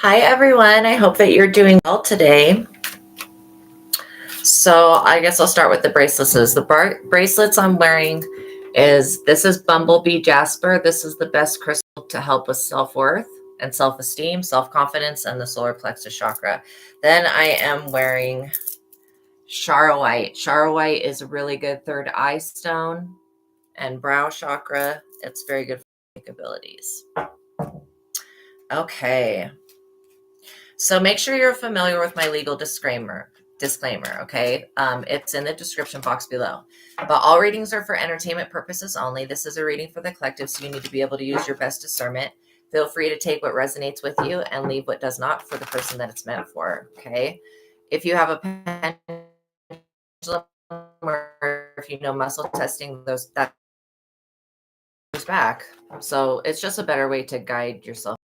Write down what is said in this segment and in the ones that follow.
Hi, everyone. I hope that you're doing well today. So I guess I'll start with the bracelets. The bracelets I'm wearing this is Bumblebee Jasper. This is the best crystal to help with self-worth and self-esteem, self-confidence, and the solar plexus chakra. Then I am wearing Charoite. Charoite is a really good third eye stone and brow chakra. It's very good for abilities. Okay. So make sure you're familiar with my legal disclaimer, okay? It's in the description box below. But all readings are for entertainment purposes only. This is a reading for the collective, so you need to be able to use your best discernment. Feel free to take what resonates with you and leave what does not for the person that it's meant for, okay? If you have a pendulum or if you know muscle testing, that goes back. So it's just a better way to guide yourself.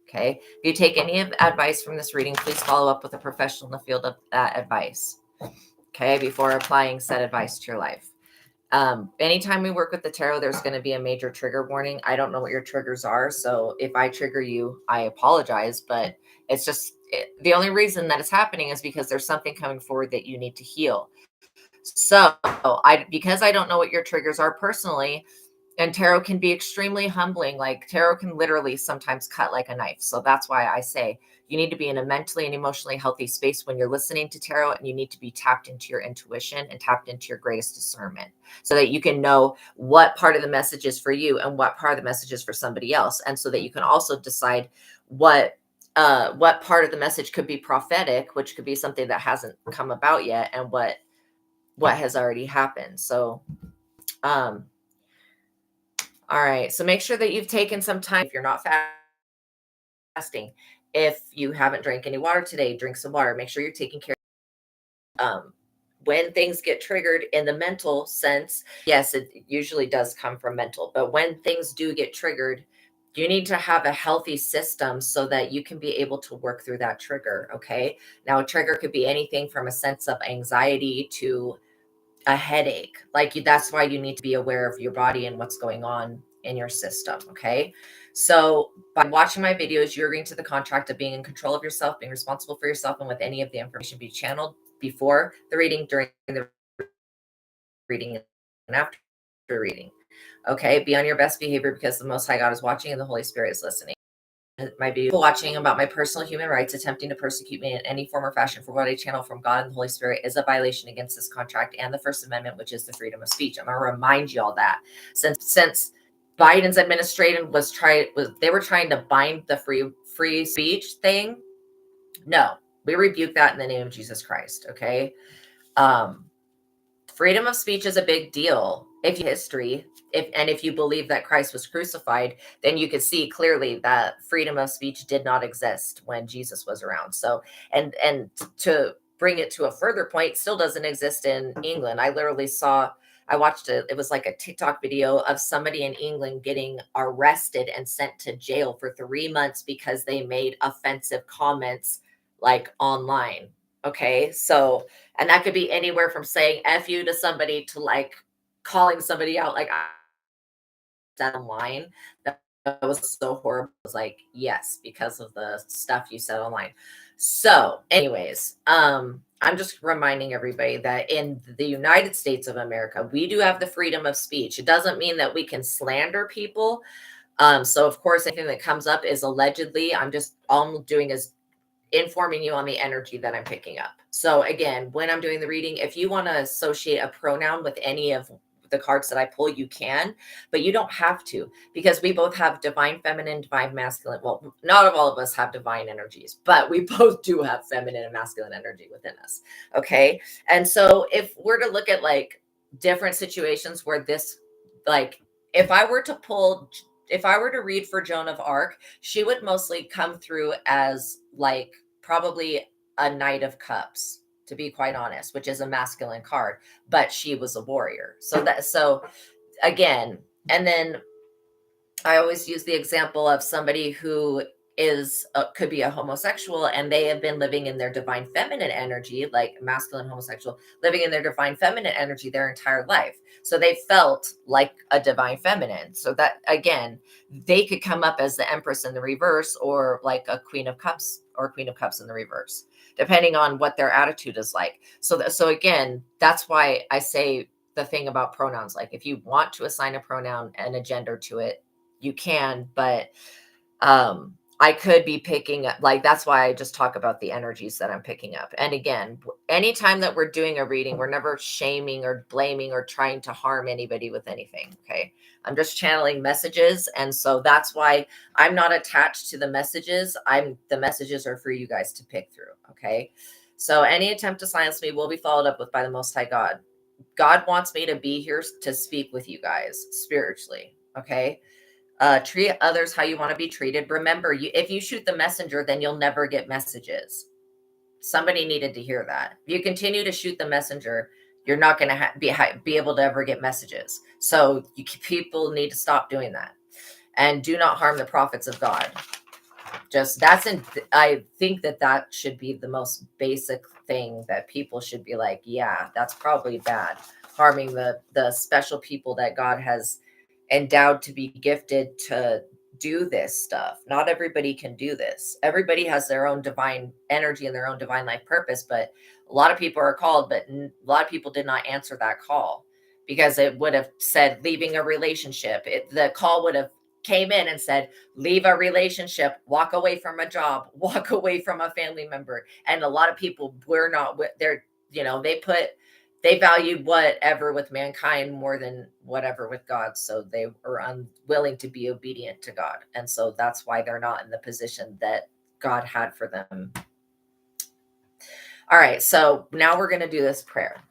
Okay. If you take any advice from this reading, please follow up with a professional in the field of that advice. Okay. Before applying said advice to your life. Anytime we work with the tarot, there's going to be a major trigger warning. I don't know what your triggers are. So if I trigger you, I apologize, but it's just the only reason that it's happening is because there's something coming forward that you need to heal. So because I don't know what your triggers are personally, and tarot can be extremely humbling. Like tarot can literally sometimes cut like a knife. So that's why I say you need to be in a mentally and emotionally healthy space when you're listening to tarot, and you need to be tapped into your intuition and tapped into your greatest discernment so that you can know what part of the message is for you and what part of the message is for somebody else. And so that you can also decide what part of the message could be prophetic, which could be something that hasn't come about yet, and what has already happened. So, all right. So make sure that you've taken some time. If you're not fasting, if you haven't drank any water today, drink some water. Make sure you're taking care. When things get triggered in the mental sense, yes, it usually does come from mental. But when things do get triggered, you need to have a healthy system so that you can be able to work through that trigger. Okay. Now, a trigger could be anything from a sense of anxiety to a headache. That's why you need to be aware of your body and what's going on in your system. Okay. So by watching my videos, you're agreeing to the contract of being in control of yourself, being responsible for yourself, and with any of the information be channeled before the reading, during the reading, and after reading. Okay. Be on your best behavior because the Most High God is watching and the Holy Spirit is listening. My video watching about my personal human rights, attempting to persecute me in any form or fashion for what I channel from God and the Holy Spirit is a violation against this contract and the First Amendment, which is the freedom of speech. I'm going to remind you all that since Biden's administration they were trying to bind the free speech thing. No, we rebuke that in the name of Jesus Christ. Okay. Freedom of speech is a big deal. If you believe that Christ was crucified, then you could see clearly that freedom of speech did not exist when Jesus was around. So, and to bring it to a further point, still doesn't exist in England. I watched it was like a TikTok video of somebody in England getting arrested and sent to jail for 3 months because they made offensive comments like online. Okay. So, and that could be anywhere from saying F you to somebody to like calling somebody out like that online. That was so horrible. I was like, yes, because of the stuff you said online. So, anyways, I'm just reminding everybody that in the United States of America, we do have the freedom of speech. It doesn't mean that we can slander people. So of course, anything that comes up is allegedly. All I'm doing is informing you on the energy that I'm picking up. So again, when I'm doing the reading, if you want to associate a pronoun with any of the cards that I pull, you can, but you don't have to, because we both have divine feminine, divine masculine. Well, not all of us have divine energies, but we both do have feminine and masculine energy within us. Okay. And so if we're to look at like different situations where this, like, if I were to read for Joan of Arc, she would mostly come through as like probably a Knight of Cups, to be quite honest, which is a masculine card, but she was a warrior. So again, and then I always use the example of somebody who is could be a homosexual, and they have been living in their divine feminine energy, like masculine homosexual, living in their divine feminine energy their entire life. So they felt like a divine feminine. So that, again, they could come up as the Empress in the reverse, or like a Queen of Cups, or Queen of Cups in the reverse, depending on what their attitude is like. So again, that's why I say the thing about pronouns. Like, if you want to assign a pronoun and a gender to it, you can, but I could be picking up, like, that's why I just talk about the energies that I'm picking up. And again, anytime that we're doing a reading, we're never shaming or blaming or trying to harm anybody with anything. Okay. I'm just channeling messages. And so that's why I'm not attached to the messages. The messages are for you guys to pick through. Okay. So any attempt to silence me will be followed up with by the Most High God. God wants me to be here to speak with you guys spiritually. Okay. Treat others how you want to be treated. Remember, if you shoot the messenger, then you'll never get messages. Somebody needed to hear that. If you continue to shoot the messenger, you're not going to be able to ever get messages. So people need to stop doing that. And do not harm the prophets of God. I think that should be the most basic thing that people should be like, yeah, that's probably bad. Harming the special people that God has endowed to be gifted to do this stuff. Not everybody can do this. Everybody has their own divine energy and their own divine life purpose, but a lot of people are called, but a lot of people did not answer that call, because it would have said leaving a relationship. The call would have came in and said, leave a relationship, walk away from a job, walk away from a family member. And a lot of people were not, they valued whatever with mankind more than whatever with God. So they were unwilling to be obedient to God. And so that's why they're not in the position that God had for them. All right. So now we're going to do this prayer.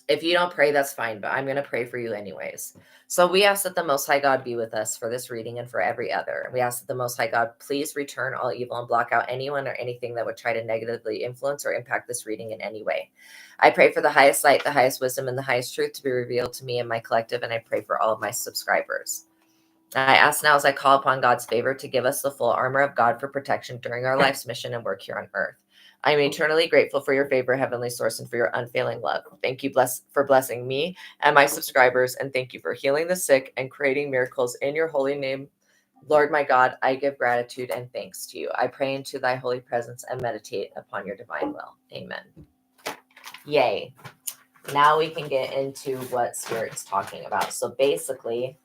If you don't pray, that's fine, but I'm going to pray for you anyways. So we ask that the Most High God be with us for this reading and for every other. We ask that the Most High God please return all evil and block out anyone or anything that would try to negatively influence or impact this reading in any way. I pray for the highest light, the highest wisdom, and the highest truth to be revealed to me and my collective, and I pray for all of my subscribers. I ask now, as I call upon God's favor, to give us the full armor of God for protection during our life's mission and work here on earth. I am eternally grateful for your favor, Heavenly Source, and for your unfailing love. Thank you for blessing me and my subscribers, and thank you for healing the sick and creating miracles in your holy name. Lord, my God, I give gratitude and thanks to you. I pray into thy holy presence and meditate upon your divine will. Amen. Yay. Now we can get into what Spirit's talking about. So basically,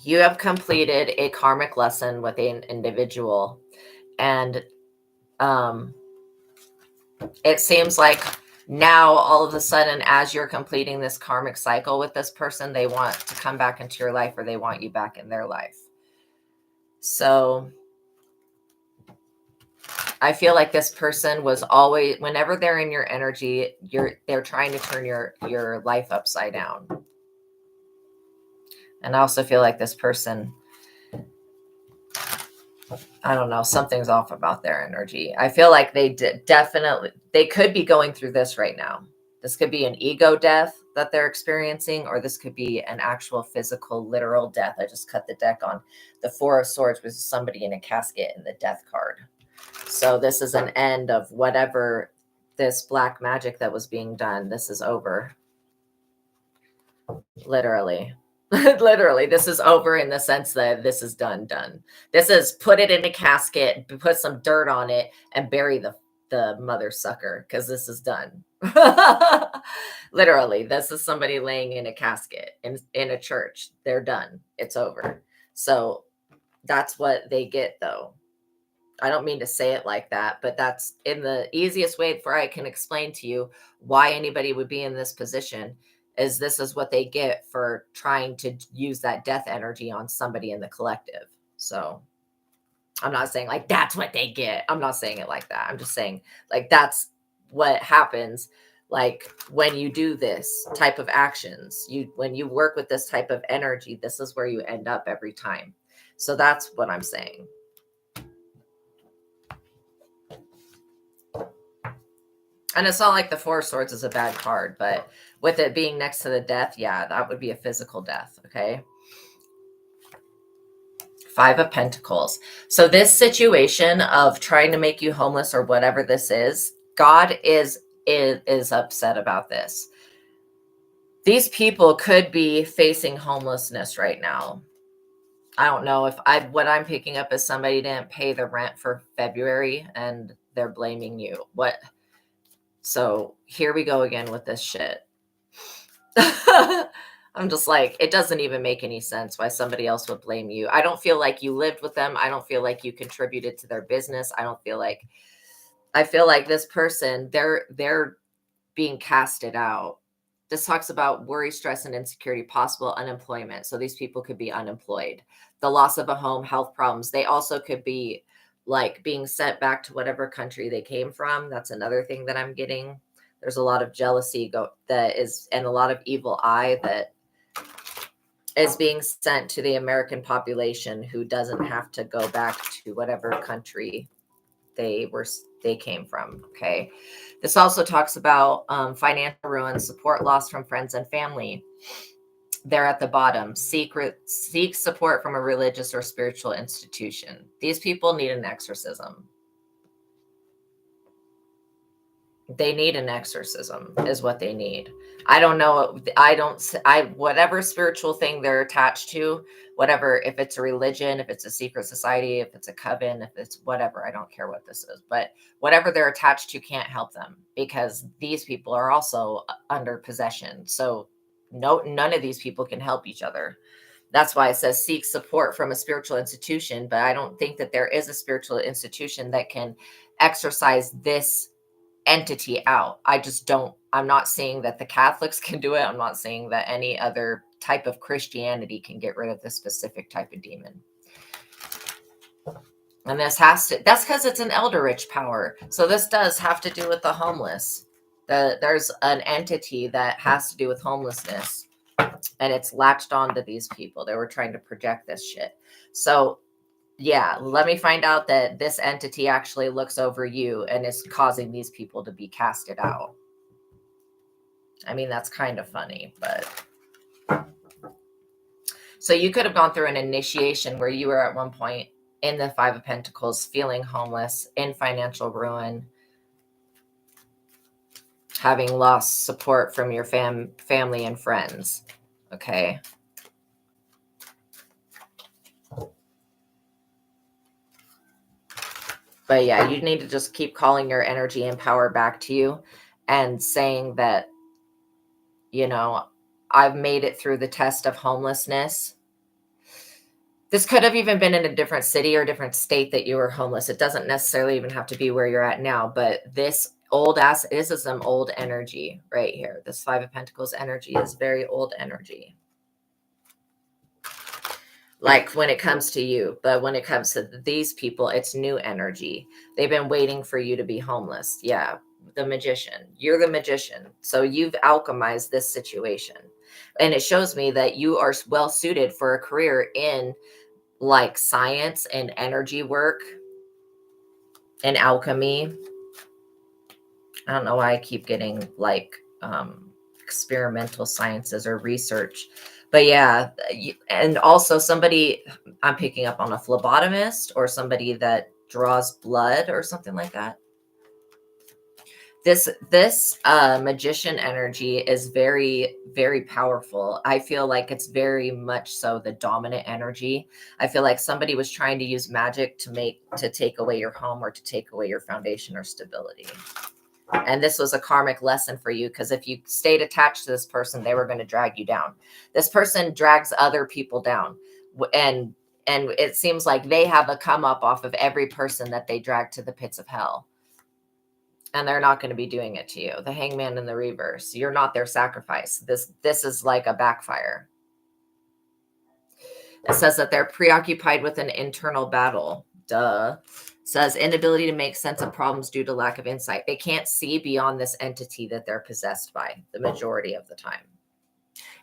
you have completed a karmic lesson with an individual, and it seems like now all of a sudden, as you're completing this karmic cycle with this person, they want to come back into your life, or they want you back in their life. So I feel like this person was always, whenever they're in your energy, they're trying to turn your life upside down. And I also feel like this person, I don't know, something's off about their energy. I feel like they could be going through this right now. This could be an ego death that they're experiencing, or this could be an actual physical, literal death. I just cut the deck on the Four of Swords, which is somebody in a casket in the Death card. So this is an end of whatever this black magic that was being done. This is over. Literally. Literally, this is over in the sense that this is done. This is put it in a casket, put some dirt on it, and bury the mother sucker, because this is done. Literally, this is somebody laying in a casket in a church. They're done. It's over. So that's what they get, though. I don't mean to say it like that, but that's in the easiest way for I can explain to you why anybody would be in this position. This is what they get for trying to use that death energy on somebody in the collective. So I'm not saying like that's what they get. I'm not saying it like that. I'm just saying like that's what happens. Like when you do this type of actions, when you work with this type of energy, this is where you end up every time. So that's what I'm saying. And it's not like the Four of Swords is a bad card, but with it being next to the death, yeah, that would be a physical death, okay? Five of Pentacles. So this situation of trying to make you homeless or whatever this is, God is upset about this. These people could be facing homelessness right now. I don't know if what I'm picking up is somebody didn't pay the rent for February and they're blaming you. What? So here we go again with this shit. I'm just like, it doesn't even make any sense why somebody else would blame you. I don't feel like you lived with them. I don't feel like you contributed to their business. I feel like this person, they're being casted out. This talks about worry, stress, and insecurity, possible unemployment. So these people could be unemployed. The loss of a home, health problems. They also could be like being sent back to whatever country they came from. That's another thing that I'm getting. There's a lot of jealousy and a lot of evil eye that is being sent to the American population who doesn't have to go back to whatever country they came from. Okay. This also talks about financial ruin, support loss from friends and family. They're at the bottom. Seek support from a religious or spiritual institution. These people need an exorcism. They need an exorcism is what they need. I don't know. Whatever spiritual thing they're attached to, whatever, if it's a religion, if it's a secret society, if it's a coven, if it's whatever, I don't care what this is, but whatever they're attached to can't help them because these people are also under possession. So none of these people can help each other. That's why it says seek support from a spiritual institution, but I don't think that there is a spiritual institution that can exorcise this entity out. I'm not saying that the Catholics can do it. I'm not saying that any other type of Christianity can get rid of this specific type of demon. And that's because it's an eldritch power. So this does have to do with the homeless. There's an entity that has to do with homelessness and it's latched onto these people. They were trying to project this shit. So yeah, let me find out that this entity actually looks over you and is causing these people to be casted out. I mean, that's kind of funny, but so you could have gone through an initiation where you were at one point in the Five of Pentacles, feeling homeless, in financial ruin, having lost support from your family and friends. Okay. But yeah, you need to just keep calling your energy and power back to you and saying that, you know, I've made it through the test of homelessness. This could have even been in a different city or different state that you were homeless. It doesn't necessarily even have to be where you're at now, but this is some old energy right here. This Five of Pentacles energy is very old energy. Like when it comes to you, but when it comes to these people, it's new energy. They've been waiting for you to be homeless. Yeah, the magician. You're the magician. So you've alchemized this situation. And it shows me that you are well suited for a career in like science and energy work and alchemy. I don't know why I keep getting like experimental sciences or research. But yeah, and also somebody, I'm picking up on a phlebotomist or somebody that draws blood or something like that. This magician energy is very, very powerful. I feel like it's very much so the dominant energy. I feel like somebody was trying to use magic to take away your home or to take away your foundation or stability. And this was a karmic lesson for you because if you stayed attached to this person, they were going to drag you down. This person drags other people down. And it seems like they have a come up off of every person that they drag to the pits of hell. And they're not going to be doing it to you. The Hangman in the reverse. You're not their sacrifice. This is like a backfire. It says that they're preoccupied with an internal battle. Duh. Says inability to make sense of problems due to lack of insight. They can't see beyond this entity that they're possessed by the majority of the time.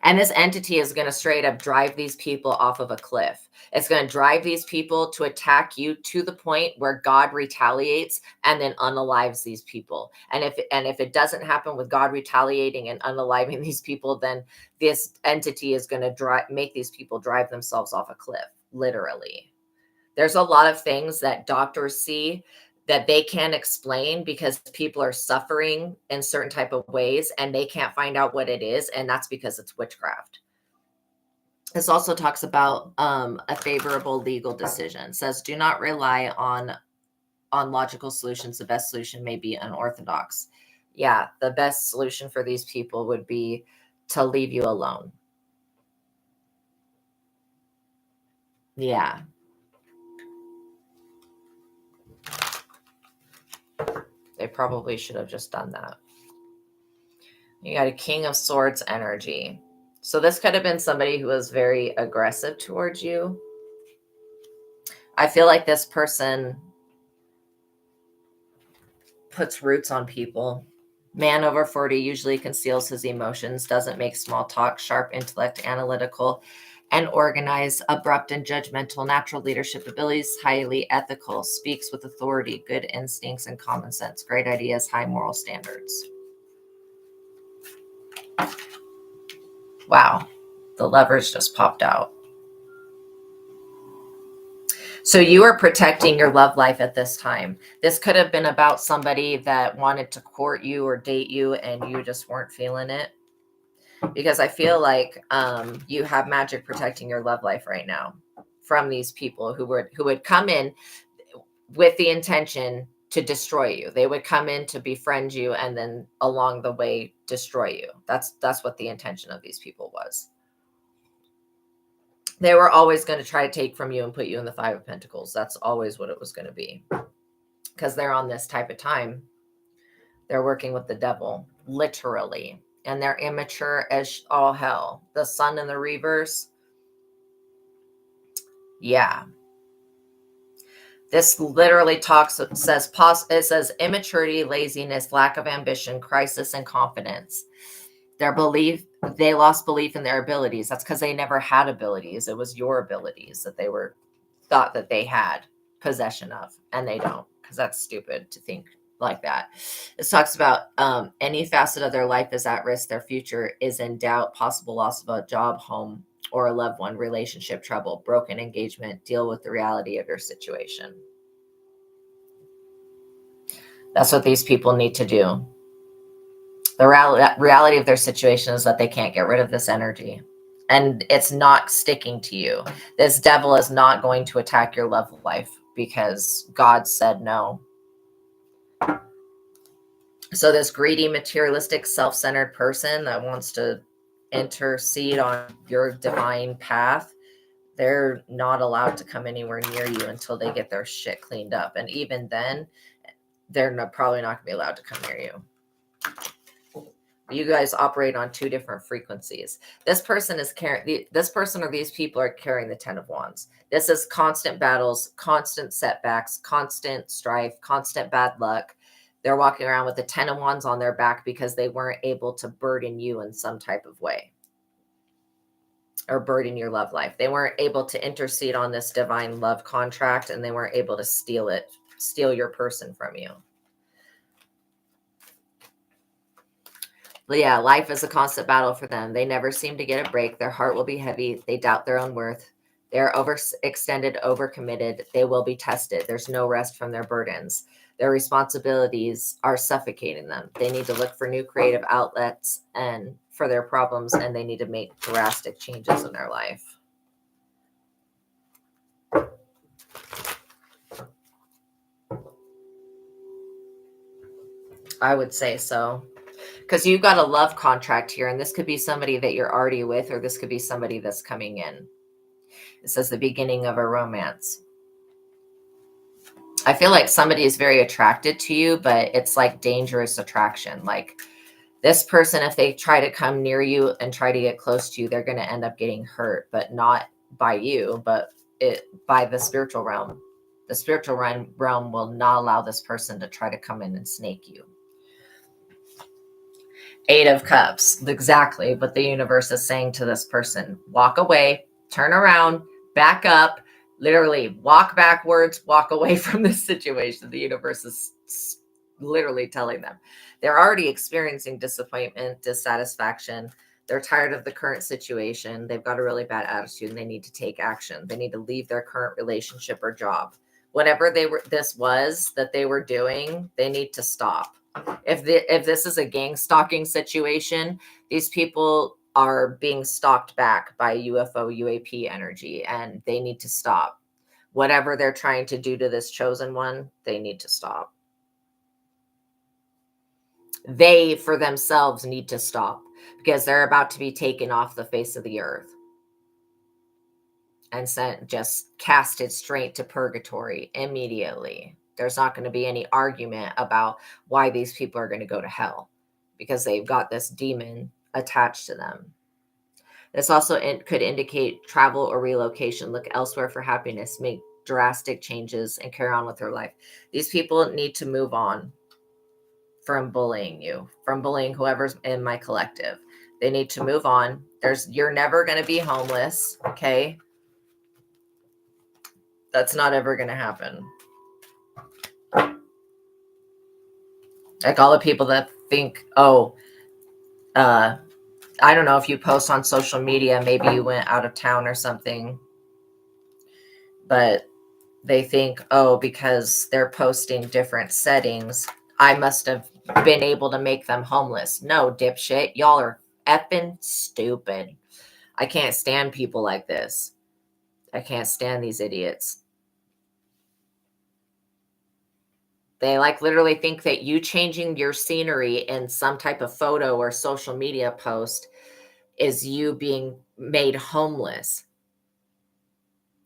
And this entity is going to straight up drive these people off of a cliff. It's going to drive these people to attack you to the point where God retaliates and then unalives these people. And if it doesn't happen with God retaliating and unaliving these people, then this entity is going to make these people drive themselves off a cliff, literally. There's a lot of things that doctors see that they can't explain because people are suffering in certain type of ways and they can't find out what it is. And that's because it's witchcraft. This also talks about a favorable legal decision. It says, do not rely on logical solutions. The best solution may be unorthodox. Yeah, the best solution for these people would be to leave you alone. Yeah. They probably should have just done that. You got a King of Swords energy. So this could have been somebody who was very aggressive towards you. I feel like this person puts roots on people. Man over 40 usually conceals his emotions, doesn't make small talk, sharp intellect, analytical, and organized, abrupt and judgmental, natural leadership abilities, highly ethical, speaks with authority, good instincts and common sense, great ideas, high moral standards. Wow, the levers just popped out. So you are protecting your love life at this time. This could have been about somebody that wanted to court you or date you and you just weren't feeling it. Because I feel like you have magic protecting your love life right now from these people who would come in with the intention to destroy you. They would come in to befriend you and then along the way destroy you. That's what the intention of these people was. They were always going to try to take from you and put you in the Five of Pentacles. That's always what it was going to be. Because they're on this type of time. They're working with the devil, literally. And they're immature as all hell. The sun in the reverse. Yeah. This literally it says immaturity, laziness, lack of ambition, crisis, and confidence. They lost belief in their abilities. That's because they never had abilities. It was your abilities that they thought that they had possession of, and they don't, because that's stupid to think like that. It talks about any facet of their life is at risk. Their future is in doubt, possible loss of a job, home, or a loved one, relationship trouble, broken engagement. Deal with the reality of your situation. That's what these people need to do. The reality of their situation is that they can't get rid of this energy. And it's not sticking to you. This devil is not going to attack your love life because God said no. So this greedy, materialistic, self-centered person that wants to intercede on your divine path, they're not allowed to come anywhere near you until they get their shit cleaned up. And even then, they're probably not going to be allowed to come near you. You guys operate on two different frequencies. This person is this person or these people are carrying the 10 of Wands. This is constant battles, constant setbacks, constant strife, constant bad luck. They're walking around with the 10 of Wands on their back because they weren't able to burden you in some type of way or burden your love life. They weren't able to intercede on this divine love contract, and they weren't able to steal your person from you. But yeah, life is a constant battle for them. They never seem to get a break. Their heart will be heavy. They doubt their own worth. They're overextended, overcommitted. They will be tested. There's no rest from their burdens. Their responsibilities are suffocating them. They need to look for new creative outlets and for their problems, and they need to make drastic changes in their life. I would say so. Because you've got a love contract here, and this could be somebody that you're already with, or this could be somebody that's coming in. It says the beginning of a romance. I feel like somebody is very attracted to you, but it's like dangerous attraction. Like this person, if they try to come near you and try to get close to you, they're going to end up getting hurt, but not by you, but by the spiritual realm. The spiritual realm will not allow this person to try to come in and snake you. 8 of Cups, exactly what the universe is saying to this person. Walk away, turn around, back up, literally walk backwards, walk away from this situation. The universe is literally telling them. They're already experiencing disappointment, dissatisfaction. They're tired of the current situation. They've got a really bad attitude and they need to take action. They need to leave their current relationship or job. Whatever this was that they were doing, they need to stop. If this is a gang stalking situation, these people are being stalked back by UFO, UAP energy, and they need to stop. Whatever they're trying to do to this chosen one, they need to stop. They, for themselves, need to stop because they're about to be taken off the face of the earth and just casted straight to purgatory immediately. There's not going to be any argument about why these people are going to go to hell because they've got this demon attached to them. This also could indicate travel or relocation. Look elsewhere for happiness, make drastic changes, and carry on with their life. These people need to move on from bullying you, from bullying whoever's in my collective. They need to move on. You're never going to be homeless, okay? That's not ever going to happen. Like all the people that think, I don't know if you post on social media, maybe you went out of town or something, but they think, because they're posting different settings, I must have been able to make them homeless. No, dipshit. Y'all are effing stupid. I can't stand people like this. I can't stand these idiots. They literally think that you changing your scenery in some type of photo or social media post is you being made homeless.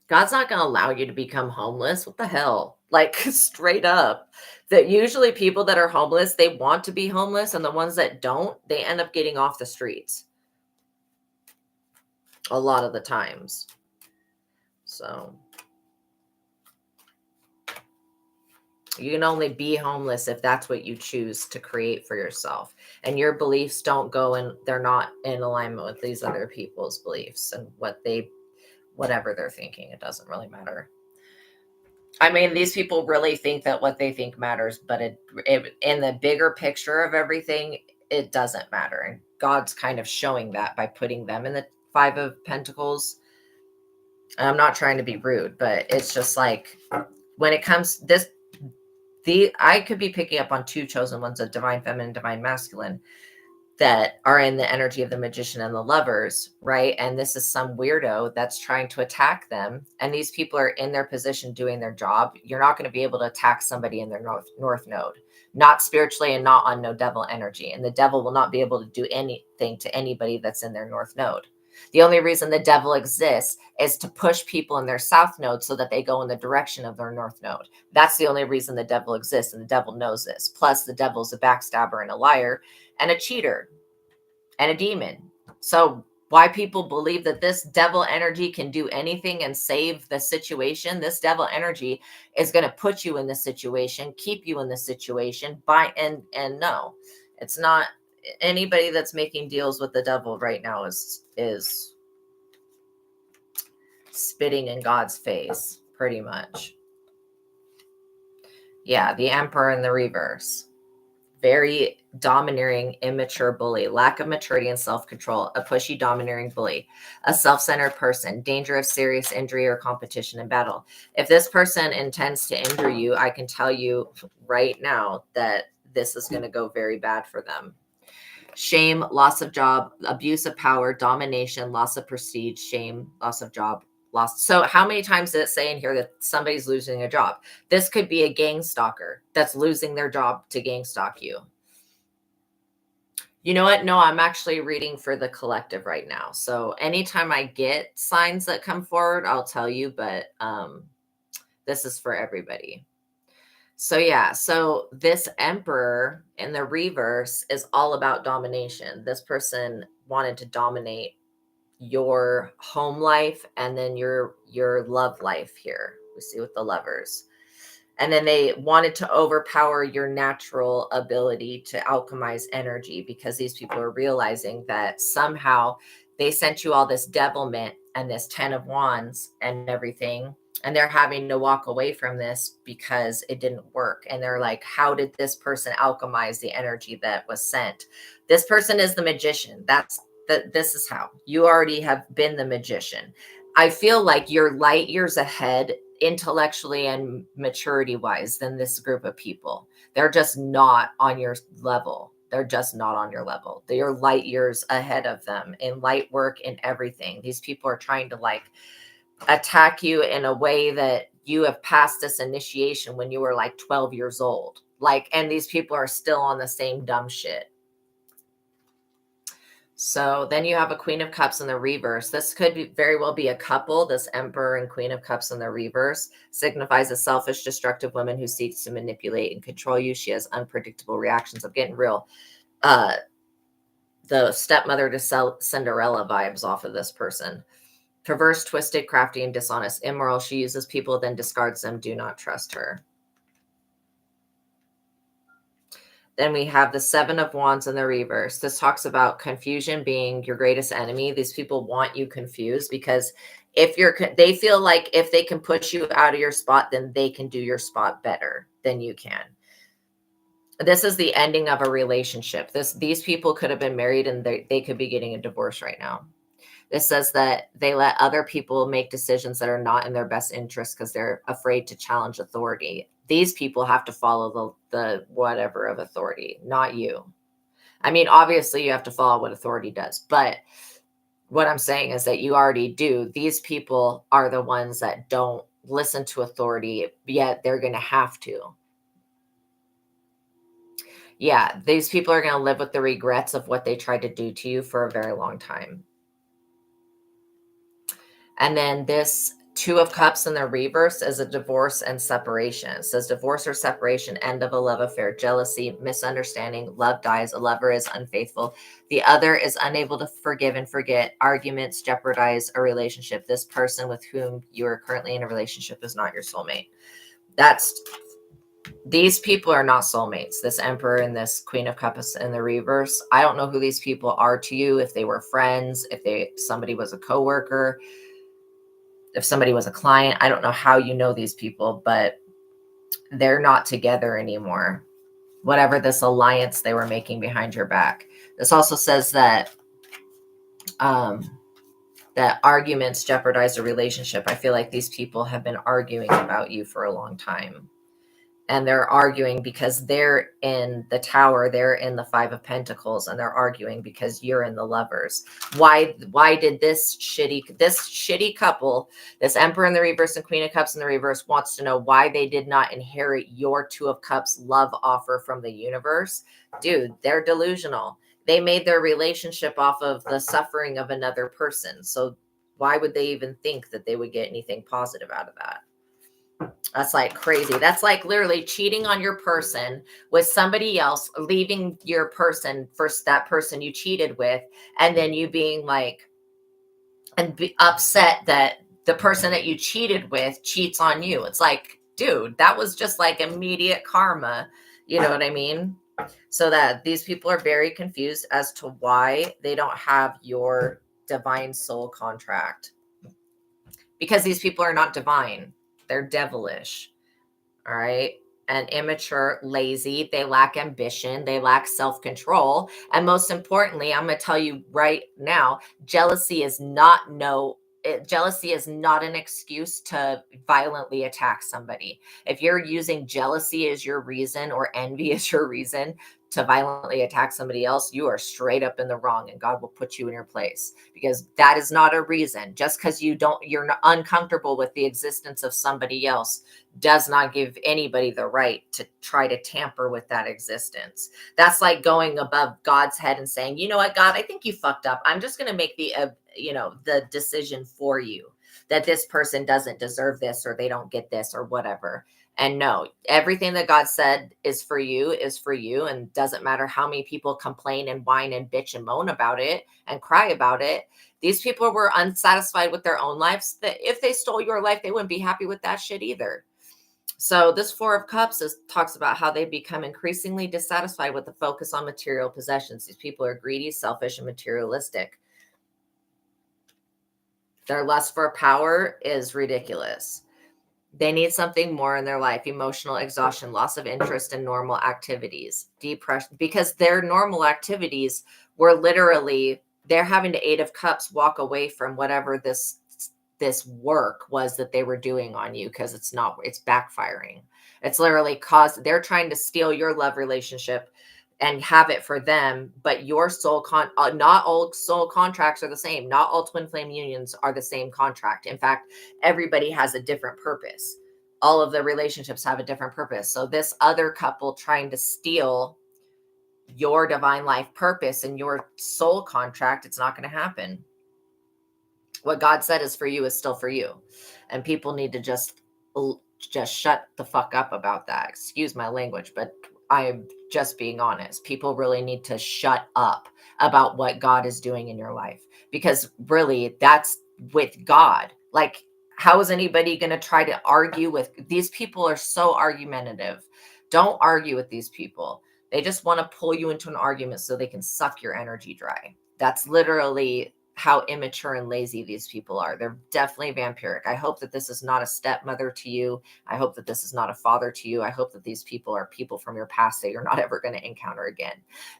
God's not going to allow you to become homeless. What the hell? Straight up. That usually people that are homeless, they want to be homeless, and the ones that don't, they end up getting off the streets a lot of the times. So you can only be homeless if that's what you choose to create for yourself. And your beliefs don't go in, they're not in alignment with these other people's beliefs and whatever they're thinking. It doesn't really matter. I mean, these people really think that what they think matters, but it in the bigger picture of everything, it doesn't matter. And God's kind of showing that by putting them in the Five of Pentacles. And I'm not trying to be rude, but it's just like when it comes I could be picking up on two chosen ones, a divine feminine, divine masculine, that are in the energy of the Magician and the Lovers, right? And this is some weirdo that's trying to attack them. And these people are in their position doing their job. You're not going to be able to attack somebody in their north node, not spiritually and not on no devil energy. And the devil will not be able to do anything to anybody that's in their north node. The only reason the devil exists is to push people in their south node so that they go in the direction of their north node. That's the only reason the devil exists, and the devil knows this. Plus, the devil's a backstabber and a liar and a cheater and a demon. So why people believe that this devil energy can do anything and save the situation, this devil energy is going to put you in the situation, keep you in the situation, and no, it's not. Anybody that's making deals with the devil right now is spitting in God's face, pretty much. Yeah, the Emperor in the reverse. Very domineering, immature bully, lack of maturity and self-control, a pushy, domineering bully, a self-centered person, danger of serious injury or competition in battle. If this person intends to injure you, I can tell you right now that this is going to go very bad for them. Shame, loss of job, abuse of power, domination, loss of prestige, shame, loss of job, lost. So how many times did it say in here that somebody's losing a job? This could be a gang stalker that's losing their job to gang stalk you. You know what? No, I'm actually reading for the collective right now. So anytime I get signs that come forward, I'll tell you, but this is for everybody. So yeah, so this Emperor in the reverse is all about domination. This person wanted to dominate your home life and then your love life here. We see with the Lovers. And then they wanted to overpower your natural ability to alchemize energy, because these people are realizing that somehow they sent you all this devilment and this 10 of Wands and everything. And they're having to walk away from this because it didn't work. And they're like, how did this person alchemize the energy that was sent? This person is the Magician. That's this is how you already have been the magician. I feel like you're light years ahead intellectually and maturity wise than this group of people. They're just not on your level. They're just not on your level. You're light years ahead of them in light work and everything. These people are trying to like attack you in a way that you have passed this initiation when you were like 12 years old. Like, and these people are still on the same dumb shit. So then you have a Queen of Cups in the reverse. This could very well be a couple. This Emperor and Queen of Cups in the reverse signifies a selfish, destructive woman who seeks to manipulate and control you. She has unpredictable reactions. I'm getting real the stepmother to Cinderella vibes off of this person. Perverse, twisted, crafty, and dishonest. Immoral. She uses people, then discards them. Do not trust her. Then we have the Seven of Wands in the reverse. This talks about confusion being your greatest enemy. These people want you confused because they feel like if they can put you out of your spot, then they can do your spot better than you can. This is the ending of a relationship. These people could have been married and they could be getting a divorce right now. This says that they let other people make decisions that are not in their best interest because they're afraid to challenge authority. These people have to follow the whatever of authority, not you. I mean, obviously you have to follow what authority does, but what I'm saying is that you already do. These people are the ones that don't listen to authority, yet they're going to have to. Yeah, these people are going to live with the regrets of what they tried to do to you for a very long time. And then this Two of Cups in the reverse is a divorce and separation. It says divorce or separation, end of a love affair, jealousy, misunderstanding, love dies, a lover is unfaithful. The other is unable to forgive and forget. Arguments jeopardize a relationship. This person with whom you are currently in a relationship is not your soulmate. These people are not soulmates. This Emperor and this Queen of Cups in the reverse. I don't know who these people are to you, if they were friends, if somebody was a coworker, if somebody was a client. I don't know how you know these people, but they're not together anymore. Whatever this alliance they were making behind your back. This also says that that arguments jeopardize a relationship. I feel like these people have been arguing about you for a long time. And they're arguing because they're in the Tower, they're in the Five of Pentacles, and they're arguing because you're in the Lovers. Why did this shitty couple, this Emperor in the reverse and Queen of Cups in the reverse, wants to know why they did not inherit your Two of Cups love offer from the universe? Dude, they're delusional. They made their relationship off of the suffering of another person. So why would they even think that they would get anything positive out of that? That's like crazy. That's like literally cheating on your person with somebody else, leaving your person for that person you cheated with, and then you being like, and be upset that the person that you cheated with cheats on you. It's like, dude, that was just like immediate karma. You know what I mean? So that these people are very confused as to why they don't have your divine soul contract. Because these people are not divine. They're devilish. All right. And immature, lazy. They lack ambition. They lack self-control. And most importantly, I'm going to tell you right now, jealousy is not an excuse to violently attack somebody. If you're using jealousy as your reason or envy as your reason to violently attack somebody else, you are straight up in the wrong, and God will put you in your place, because that is not a reason. Just because you're not uncomfortable with the existence of somebody else does not give anybody the right to try to tamper with that existence. That's like going above God's head and saying, you know what, God, I think you fucked up. I'm just going to make the decision for you that this person doesn't deserve this, or they don't get this, or whatever. And no, everything that God said is for you, and doesn't matter how many people complain and whine and bitch and moan about it and cry about it. These people were unsatisfied with their own lives. That if they stole your life, they wouldn't be happy with that shit either. So this Four of Cups talks about how they become increasingly dissatisfied with the focus on material possessions. These people are greedy, selfish, and materialistic. Their lust for power is ridiculous. They need something more in their life. Emotional exhaustion, loss of interest in normal activities, depression, because their normal activities were literally they're having to 8 of Cups walk away from whatever this work was that they were doing on you, because it's backfiring. It's literally they're trying to steal your love relationship and have it for them, but your not all soul contracts are the same. Not all twin flame unions are the same contract. In fact, everybody has a different purpose. All of the relationships have a different purpose. So this other couple trying to steal your divine life purpose and your soul contract, it's not going to happen. What God said is for you is still for you. And people need to just shut the fuck up about that. Excuse my language, but I am just being honest. People really need to shut up about what God is doing in your life, because really that's with God. Like, how is anybody going to try to argue with these people? Are so argumentative. Don't argue with these people. They just want to pull you into an argument so they can suck your energy dry. That's literally how immature and lazy these people are. They're definitely vampiric. I hope that this is not a stepmother to you. I hope that this is not a father to you. I hope that these people are people from your past that you're not ever going to encounter again.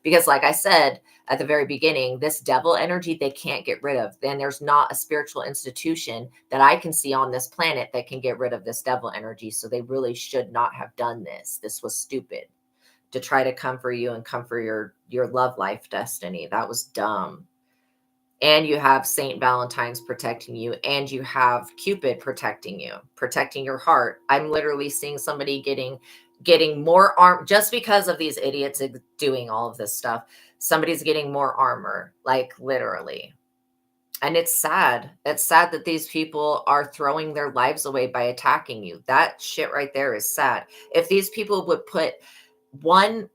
Because like I said at the very beginning, this devil energy, they can't get rid of. Then there's not a spiritual institution that I can see on this planet that can get rid of this devil energy. So they really should not have done this. This was stupid to try to come for you and come for your love life destiny. That was dumb. And you have Saint Valentine's protecting you, and you have Cupid protecting you, protecting your heart. I'm literally seeing somebody getting more arm just because of these idiots doing all of this stuff. Somebody's getting more armor, like literally. And it's sad. It's sad that these people are throwing their lives away by attacking you. That shit right there is sad. If these people would put one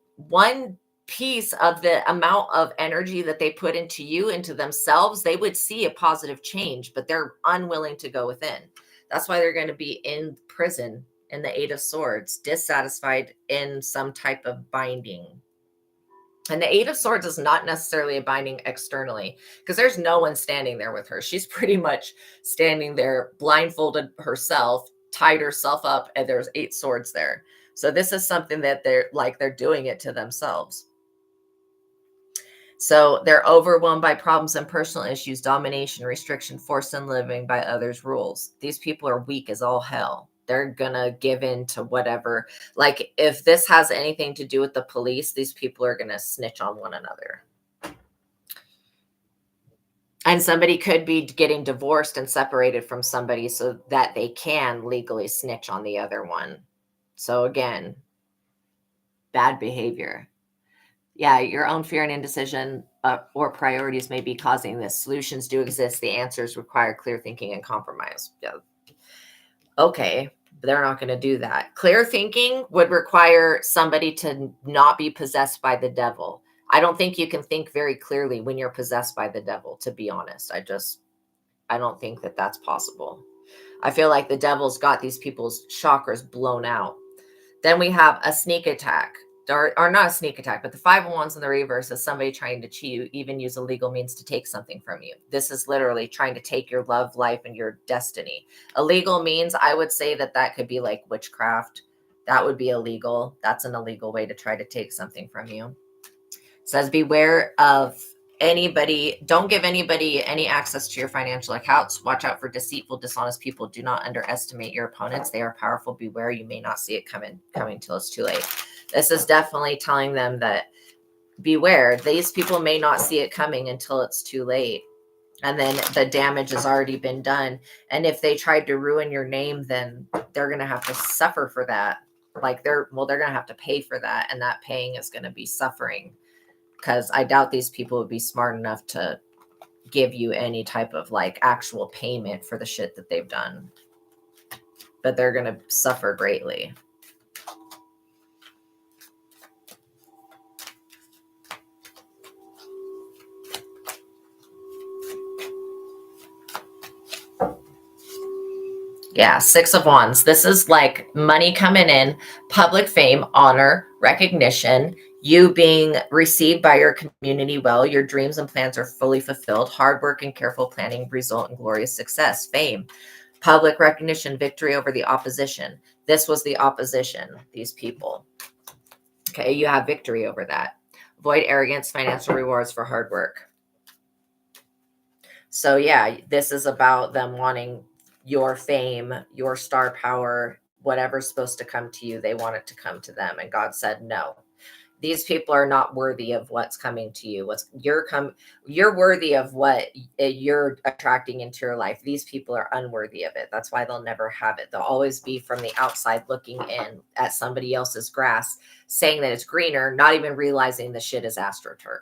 piece of the amount of energy that they put into you, into themselves, they would see a positive change, but they're unwilling to go within. That's why they're going to be in prison in the 8 of Swords, dissatisfied in some type of binding. And the 8 of Swords is not necessarily a binding externally, because there's no one standing there with her. She's pretty much standing there blindfolded herself, tied herself up, and there's 8 swords there. So this is something that they're doing it to themselves. So they're overwhelmed by problems and personal issues, domination, restriction, forced in living by others' rules. These people are weak as all hell. They're gonna give in to whatever. Like, if this has anything to do with the police, these people are gonna snitch on one another. And somebody could be getting divorced and separated from somebody so that they can legally snitch on the other one. So again, bad behavior. Yeah, your own fear and indecision or priorities may be causing this. Solutions do exist. The answers require clear thinking and compromise. Yeah. Okay, they're not going to do that. Clear thinking would require somebody to not be possessed by the devil. I don't think you can think very clearly when you're possessed by the devil, to be honest. I don't think that that's possible. I feel like the devil's got these people's chakras blown out. Then we have a sneak attack. Or not a sneak attack, but the 5 of Wands in the reverse is somebody trying to cheat you, even use illegal means to take something from you. This is literally trying to take your love life and your destiny. Illegal means, I would say that could be like witchcraft. That would be illegal. That's an illegal way to try to take something from you. It says beware of anybody. Don't give anybody any access to your financial accounts. Watch out for deceitful, dishonest people. Do not underestimate your opponents. They are powerful. Beware. You may not see it coming till it's too late. This is definitely telling them that beware. These people may not see it coming until it's too late. And then the damage has already been done. And if they tried to ruin your name, then they're going to have to suffer for that. Like they're going to have to pay for that. And that paying is going to be suffering, because I doubt these people would be smart enough to give you any type of like actual payment for the shit that they've done. But they're going to suffer greatly. Yeah, 6 of Wands. This is like money coming in, public fame, honor, recognition, you being received by your community well, your dreams and plans are fully fulfilled, hard work and careful planning result in glorious success, fame, public recognition, victory over the opposition. This was the opposition, these people. Okay, you have victory over that. Avoid arrogance, financial rewards for hard work. So yeah, this is about them wanting your fame, your star power, whatever's supposed to come to you, they want it to come to them. And God said, no, these people are not worthy of what's coming to you. You're worthy of what you're attracting into your life. These people are unworthy of it. That's why they'll never have it. They'll always be from the outside looking in at somebody else's grass, saying that it's greener, not even realizing the shit is astroturf.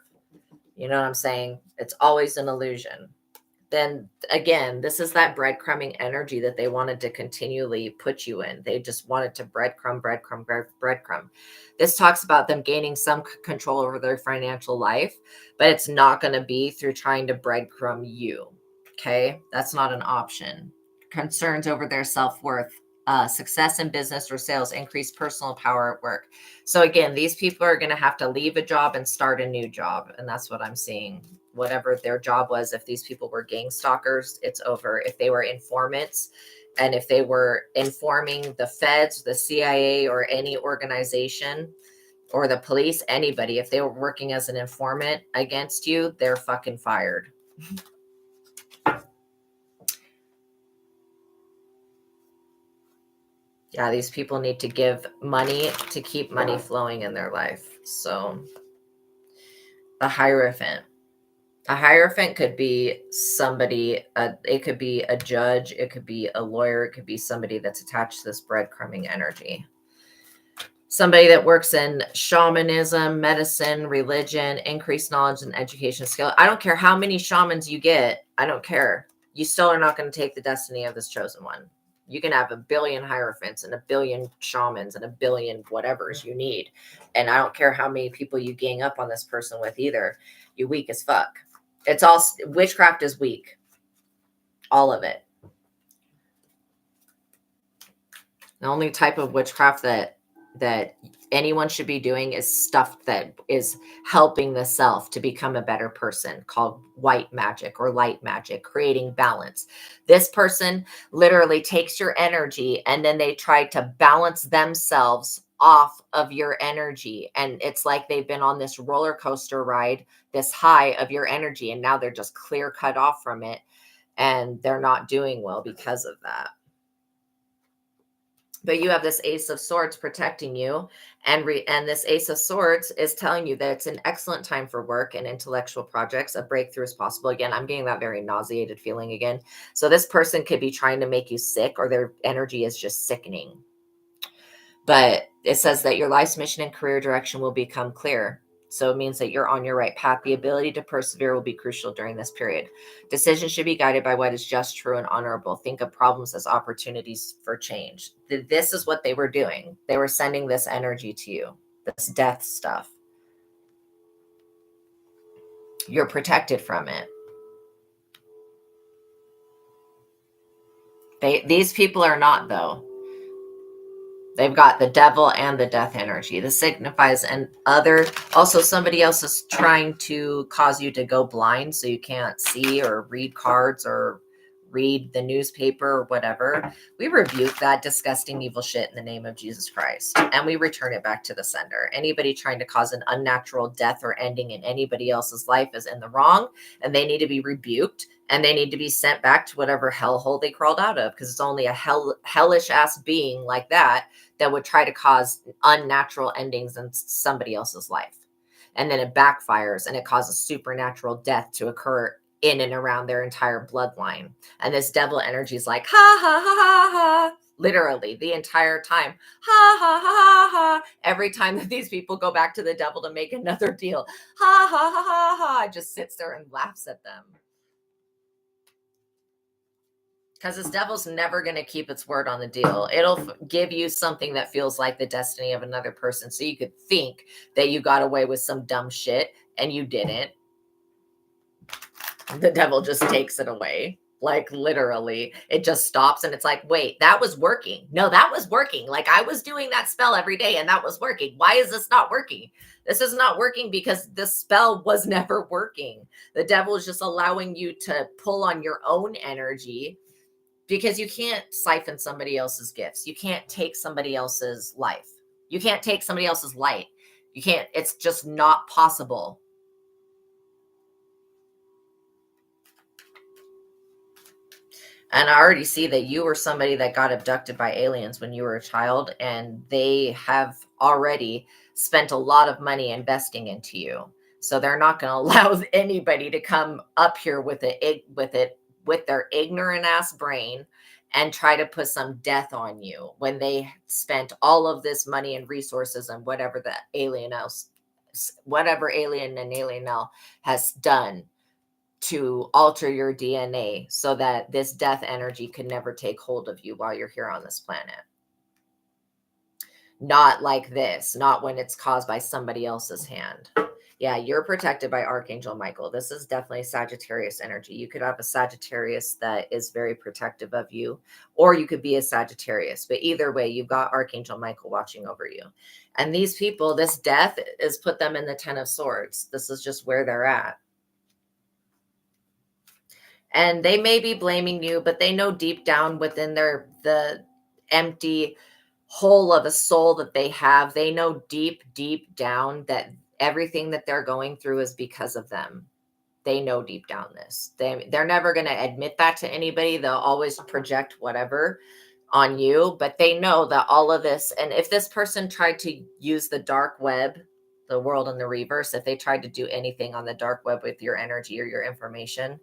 You know what I'm saying? It's always an illusion. Then again, this is that breadcrumbing energy that they wanted to continually put you in. They just wanted to breadcrumb. This talks about them gaining some control over their financial life, but it's not going to be through trying to breadcrumb you. Okay. That's not an option. Concerns over their self-worth, success in business or sales, increased personal power at work. So again, these people are going to have to leave a job and start a new job. And that's what I'm seeing. Whatever their job was, if these people were gang stalkers, it's over. If they were informants, and if they were informing the feds, the CIA, or any organization, or the police, anybody, if they were working as an informant against you, they're fucking fired. Yeah, these people need to give money to keep money flowing in their life. So the Hierophant. A Hierophant could be somebody, it could be a judge, it could be a lawyer, it could be somebody that's attached to this breadcrumbing energy. Somebody that works in shamanism, medicine, religion, increased knowledge and education skill. I don't care how many shamans you get. I don't care. You still are not going to take the destiny of this chosen one. You can have 1 billion Hierophants and 1 billion shamans and 1 billion whatevers you need. And I don't care how many people you gang up on this person with either. You're weak as fuck. It's all, witchcraft is weak. All of it. The only type of witchcraft that anyone should be doing is stuff that is helping the self to become a better person, called white magic or light magic, creating balance. This person literally takes your energy and then they try to balance themselves off of your energy. And it's like they've been on this roller coaster ride, this high of your energy, and now they're just clear cut off from it. And they're not doing well because of that. But you have this Ace of Swords protecting you, and this Ace of Swords is telling you that it's an excellent time for work and intellectual projects. A breakthrough is possible. Again, I'm getting that very nauseated feeling again. So this person could be trying to make you sick, or their energy is just sickening. But it says that your life's mission and career direction will become clear. So it means that you're on your right path. The ability to persevere will be crucial during this period. Decisions should be guided by what is just, true, and honorable. Think of problems as opportunities for change. This is what they were doing. They were sending this energy to you, this death stuff. You're protected from it. These people are not, though. They've got the devil and the death energy. This signifies also somebody else is trying to cause you to go blind so you can't see or read cards or read the newspaper or whatever. We rebuke that disgusting evil shit in the name of Jesus Christ, and we return it back to the sender. Anybody trying to cause an unnatural death or ending in anybody else's life is in the wrong, and they need to be rebuked, and they need to be sent back to whatever hellhole they crawled out of, because it's only a hellish ass being like that would try to cause unnatural endings in somebody else's life. And then it backfires and it causes supernatural death to occur in and around their entire bloodline. And this devil energy is like, ha, ha, ha, ha, ha. Literally the entire time. Ha, ha, ha, ha, ha. Every time that these people go back to the devil to make another deal. Ha, ha, ha, ha, ha. Just sits there and laughs at them. Because this devil's never going to keep its word on the deal. It'll give you something that feels like the destiny of another person. So you could think that you got away with some dumb shit and you didn't. The devil just takes it away. Like literally, it just stops and it's like, wait, that was working. No, that was working. Like I was doing that spell every day and that was working. Why is this not working? This is not working because the spell was never working. The devil is just allowing you to pull on your own energy, because you can't siphon somebody else's gifts. You can't take somebody else's life. You can't take somebody else's light. You can't, it's just not possible. And I already see that you were somebody that got abducted by aliens when you were a child, and they have already spent a lot of money investing into you. So they're not going to allow anybody to come up here with with their ignorant ass brain and try to put some death on you when they spent all of this money and resources and whatever alien and alienel has done to alter your DNA so that this death energy can never take hold of you while you're here on this planet. Not like this, not when it's caused by somebody else's hand. Yeah, you're protected by Archangel Michael. This is definitely Sagittarius energy. You could have a Sagittarius that is very protective of you, or you could be a Sagittarius. But either way, you've got Archangel Michael watching over you. And these people, this death is put them in the 10 of Swords. This is just where they're at. And they may be blaming you, but they know deep down within the empty hole of a soul that they have, they know deep down that everything that they're going through is because of them. They know deep down this. They're never going to admit that to anybody. They'll always project whatever on you, but they know that all of this, and if this person tried to use the dark web, the world in the reverse, if they tried to do anything on the dark web with your energy or your information,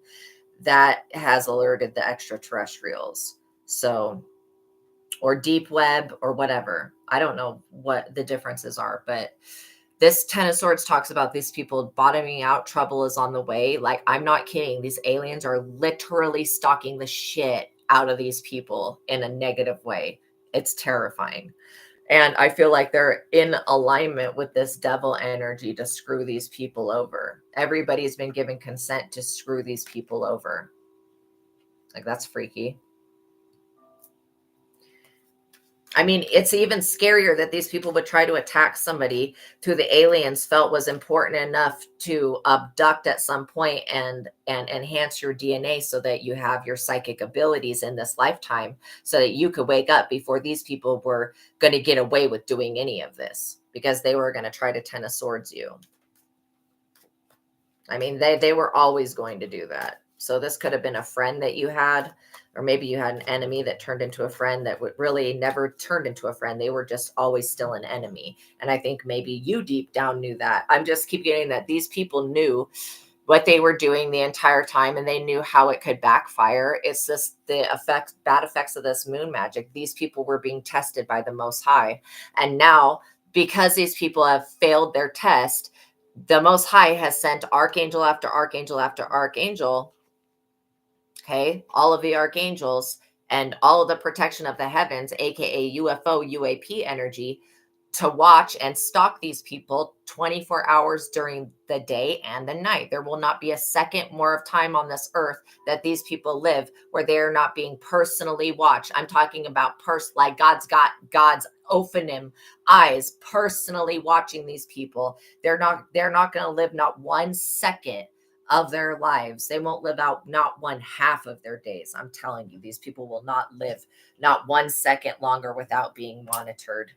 that has alerted the extraterrestrials. So, or deep web or whatever. I don't know what the differences are, but this 10 of Swords talks about these people bottoming out. Trouble is on the way. Like, I'm not kidding. These aliens are literally stalking the shit out of these people in a negative way. It's terrifying. And I feel like they're in alignment with this devil energy to screw these people over. Everybody's been given consent to screw these people over. Like, that's freaky. I mean, it's even scarier that these people would try to attack somebody who the aliens felt was important enough to abduct at some point and enhance your DNA so that you have your psychic abilities in this lifetime so that you could wake up before these people were going to get away with doing any of this, because they were going to try to 10 of Swords you. I mean, they were always going to do that. So this could have been a friend that you had, or maybe you had an enemy that turned into a friend that would really never turned into a friend. They were just always still an enemy. And I think maybe you deep down knew that. I'm just keep getting that these people knew what they were doing the entire time, and they knew how it could backfire. It's just the bad effects of this moon magic. These people were being tested by the Most High. And now, because these people have failed their test, the Most High has sent archangel after archangel after archangel. Okay, all of the archangels and all of the protection of the heavens, aka UFO, UAP energy, to watch and stalk these people 24 hours during the day and the night. There will not be a second more of time on this earth that these people live where they are not being personally watched. I'm talking about like God's got God's Ophanim eyes personally watching these people. They're not going to live not 1 second of their lives. They won't live out not 1/2 of their days. I'm telling you, these people will not live not 1 second longer without being monitored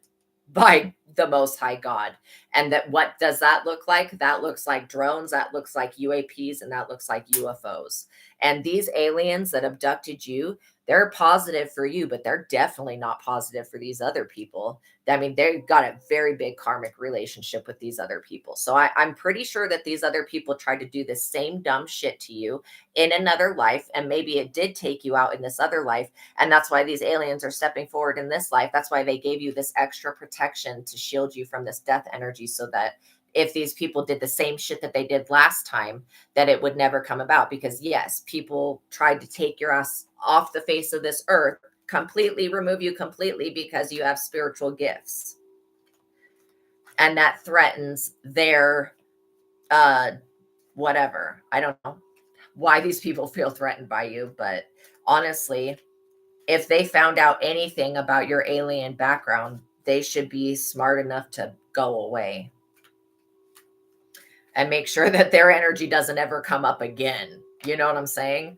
by the Most High God. And that, what does that look like? That looks like drones, that looks like UAPs, and that looks like UFOs. And these aliens that abducted you, they're positive for you, but they're definitely not positive for these other people. I mean, they've got a very big karmic relationship with these other people. So I'm pretty sure that these other people tried to do the same dumb shit to you in another life. And maybe it did take you out in this other life. And that's why these aliens are stepping forward in this life. That's why they gave you this extra protection to shield you from this death energy, so that if these people did the same shit that they did last time, that it would never come about. Because yes, people tried to take your ass off the face of this earth, completely remove you completely because you have spiritual gifts. And that threatens their whatever. I don't know why these people feel threatened by you, but honestly, if they found out anything about your alien background, they should be smart enough to go away and make sure that their energy doesn't ever come up again. You know what I'm saying?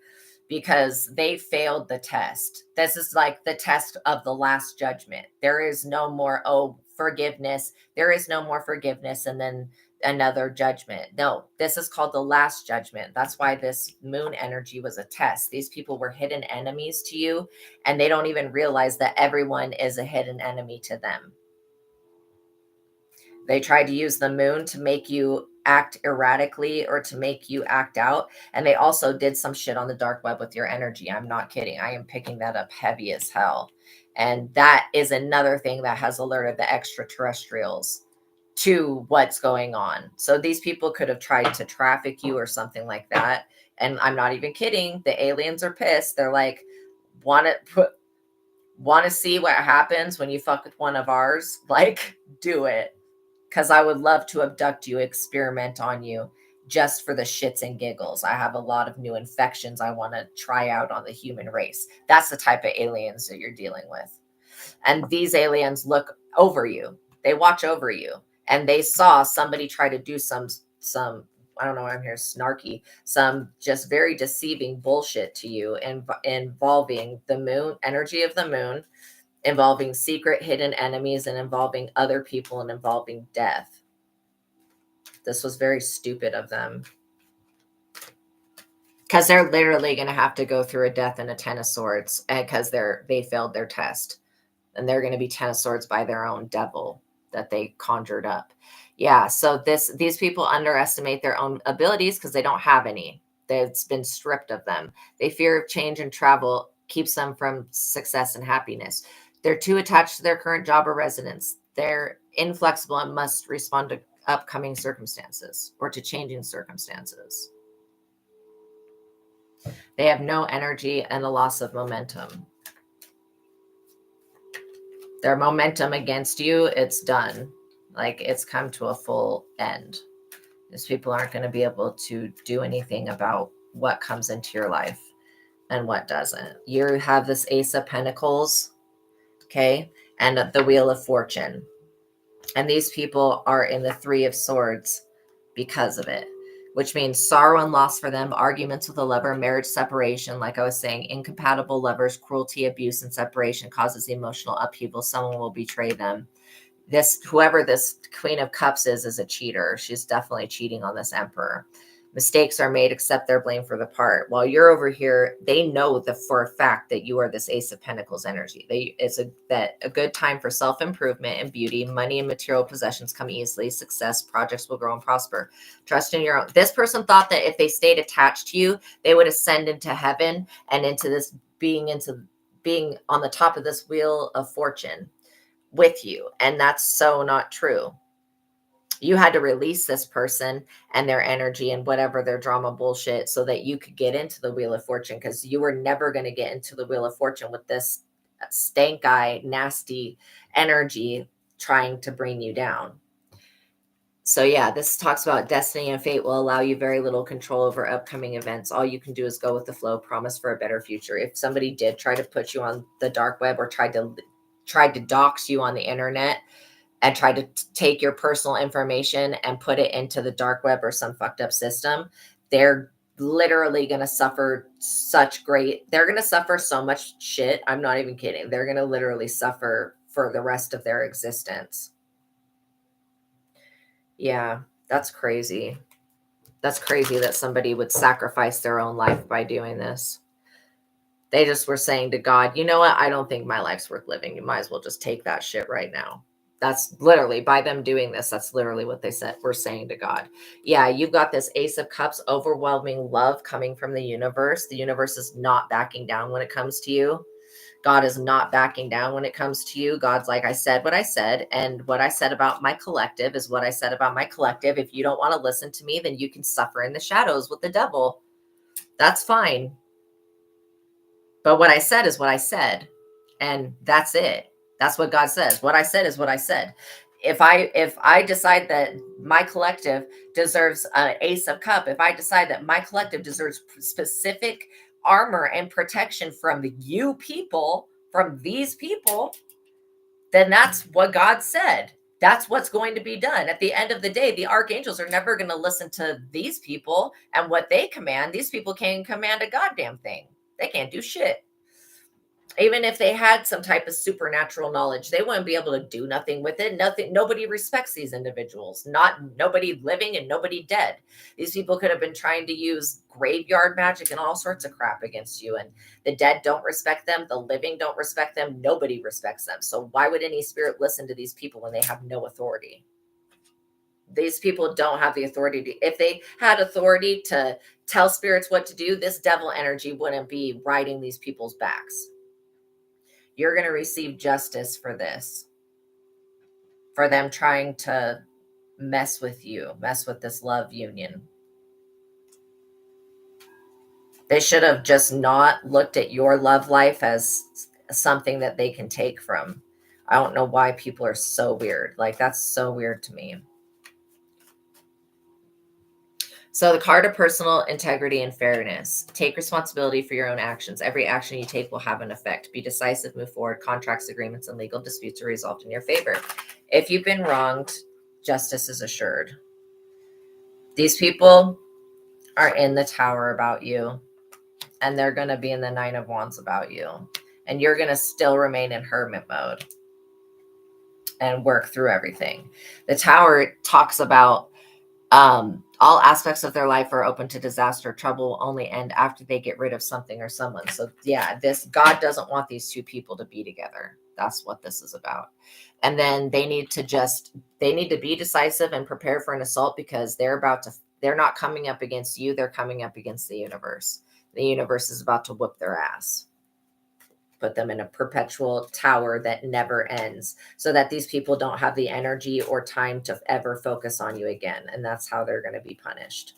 Because they failed the test. This is like the test of the last judgment. There is no more, forgiveness. There is no more forgiveness. And then another judgment. No, this is called the last judgment. That's why this moon energy was a test. These people were hidden enemies to you, and they don't even realize that everyone is a hidden enemy to them. They tried to use the moon to make you act erratically or to make you act out. And they also did some shit on the dark web with your energy. I'm not kidding. I am picking that up heavy as hell. And that is another thing that has alerted the extraterrestrials to what's going on. So these people could have tried to traffic you or something like that. And I'm not even kidding. The aliens are pissed. They're like, want to see what happens when you fuck with one of ours? Like, do it. Because I would love to abduct you, experiment on you just for the shits and giggles. I have a lot of new infections I want to try out on the human race. That's the type of aliens that you're dealing with. And these aliens look over you. They watch over you. And they saw somebody try to do some I don't know why I'm here, snarky, some just very deceiving bullshit to you involving the moon, energy of the moon, involving secret hidden enemies, and involving other people, and involving death. This was very stupid of them. Because they're literally going to have to go through a death and a 10 of swords because they failed their test. And they're going to be 10 of swords by their own devil that they conjured up. Yeah, so these people underestimate their own abilities because they don't have any. It's been stripped of them. They fear of change and travel keeps them from success and happiness. They're too attached to their current job or residence. They're inflexible and must respond to upcoming circumstances or to changing circumstances. They have no energy and a loss of momentum. Their momentum against you, it's done. Like, it's come to a full end. These people aren't going to be able to do anything about what comes into your life and what doesn't. You have this Ace of Pentacles, okay, and the Wheel of Fortune. And these people are in the Three of Swords because of it, which means sorrow and loss for them, arguments with a lover, marriage separation. Like I was saying, incompatible lovers, cruelty, abuse, and separation causes emotional upheaval. Someone will betray them. Whoever this Queen of Cups is a cheater. She's definitely cheating on this Emperor. Mistakes are made, accept their blame for the part. While you're over here, they know for a fact that you are this Ace of Pentacles energy. It's a good time for self-improvement and beauty. Money and material possessions come easily. Success, projects will grow and prosper. Trust in your own. This person thought that if they stayed attached to you, they would ascend into heaven and into being on the top of this Wheel of Fortune with you. And that's so not true. You had to release this person and their energy and whatever their drama bullshit so that you could get into the Wheel of Fortune, because you were never going to get into the Wheel of Fortune with this stank eye, nasty energy trying to bring you down. So yeah, this talks about destiny and fate will allow you very little control over upcoming events. All you can do is go with the flow, promise for a better future. If somebody did try to put you on the dark web or tried to dox you on the internet, and try to take your personal information and put it into the dark web or some fucked up system, they're literally going to suffer they're going to suffer so much shit. I'm not even kidding. They're going to literally suffer for the rest of their existence. Yeah, that's crazy. That's crazy that somebody would sacrifice their own life by doing this. They just were saying to God, you know what? I don't think my life's worth living. You might as well just take that shit right now. That's literally, by them doing this, that's literally what they said. We're saying to God, yeah, you've got this Ace of Cups, overwhelming love coming from the universe. The universe is not backing down when it comes to you. God is not backing down when it comes to you. God's like, I said what I said, and what I said about my collective is what I said about my collective. If you don't want to listen to me, then you can suffer in the shadows with the devil. That's fine. But what I said is what I said, and that's it. That's what God says. What I said is what I said. If I decide that my collective deserves an Ace of Cup, if I decide that my collective deserves specific armor and protection from you people, from these people, then that's what God said. That's what's going to be done. At the end of the day, the archangels are never going to listen to these people and what they command. These people can't command a goddamn thing. They can't do shit. Even if they had some type of supernatural knowledge, they wouldn't be able to do nothing with it. Nothing, nobody respects these individuals. Nobody living and nobody dead. These people could have been trying to use graveyard magic and all sorts of crap against you. And the dead don't respect them. The living don't respect them. Nobody respects them. So why would any spirit listen to these people when they have no authority? These people don't have the authority to, if they had authority to tell spirits what to do, this devil energy wouldn't be riding these people's backs. You're going to receive justice for this, for them trying to mess with you, mess with this love union. They should have just not looked at your love life as something that they can take from. I don't know why people are so weird. Like, that's so weird to me. So the card of personal integrity and fairness. Take responsibility for your own actions. Every action you take will have an effect. Be decisive, move forward. Contracts, agreements, and legal disputes are resolved in your favor. If you've been wronged, justice is assured. These people are in the Tower about you, and they're going to be in the Nine of Wands about you. And you're going to still remain in hermit mode and work through everything. The Tower talks about all aspects of their life are open to disaster. Trouble will only end after they get rid of something or someone. So yeah, God doesn't want these two people to be together. That's what this is about. And then they need to be decisive and prepare for an assault, because they're not coming up against you. They're coming up against the universe. The universe is about to whoop their ass. Put them in a perpetual tower that never ends, so that these people don't have the energy or time to ever focus on you again. And that's how they're going to be punished.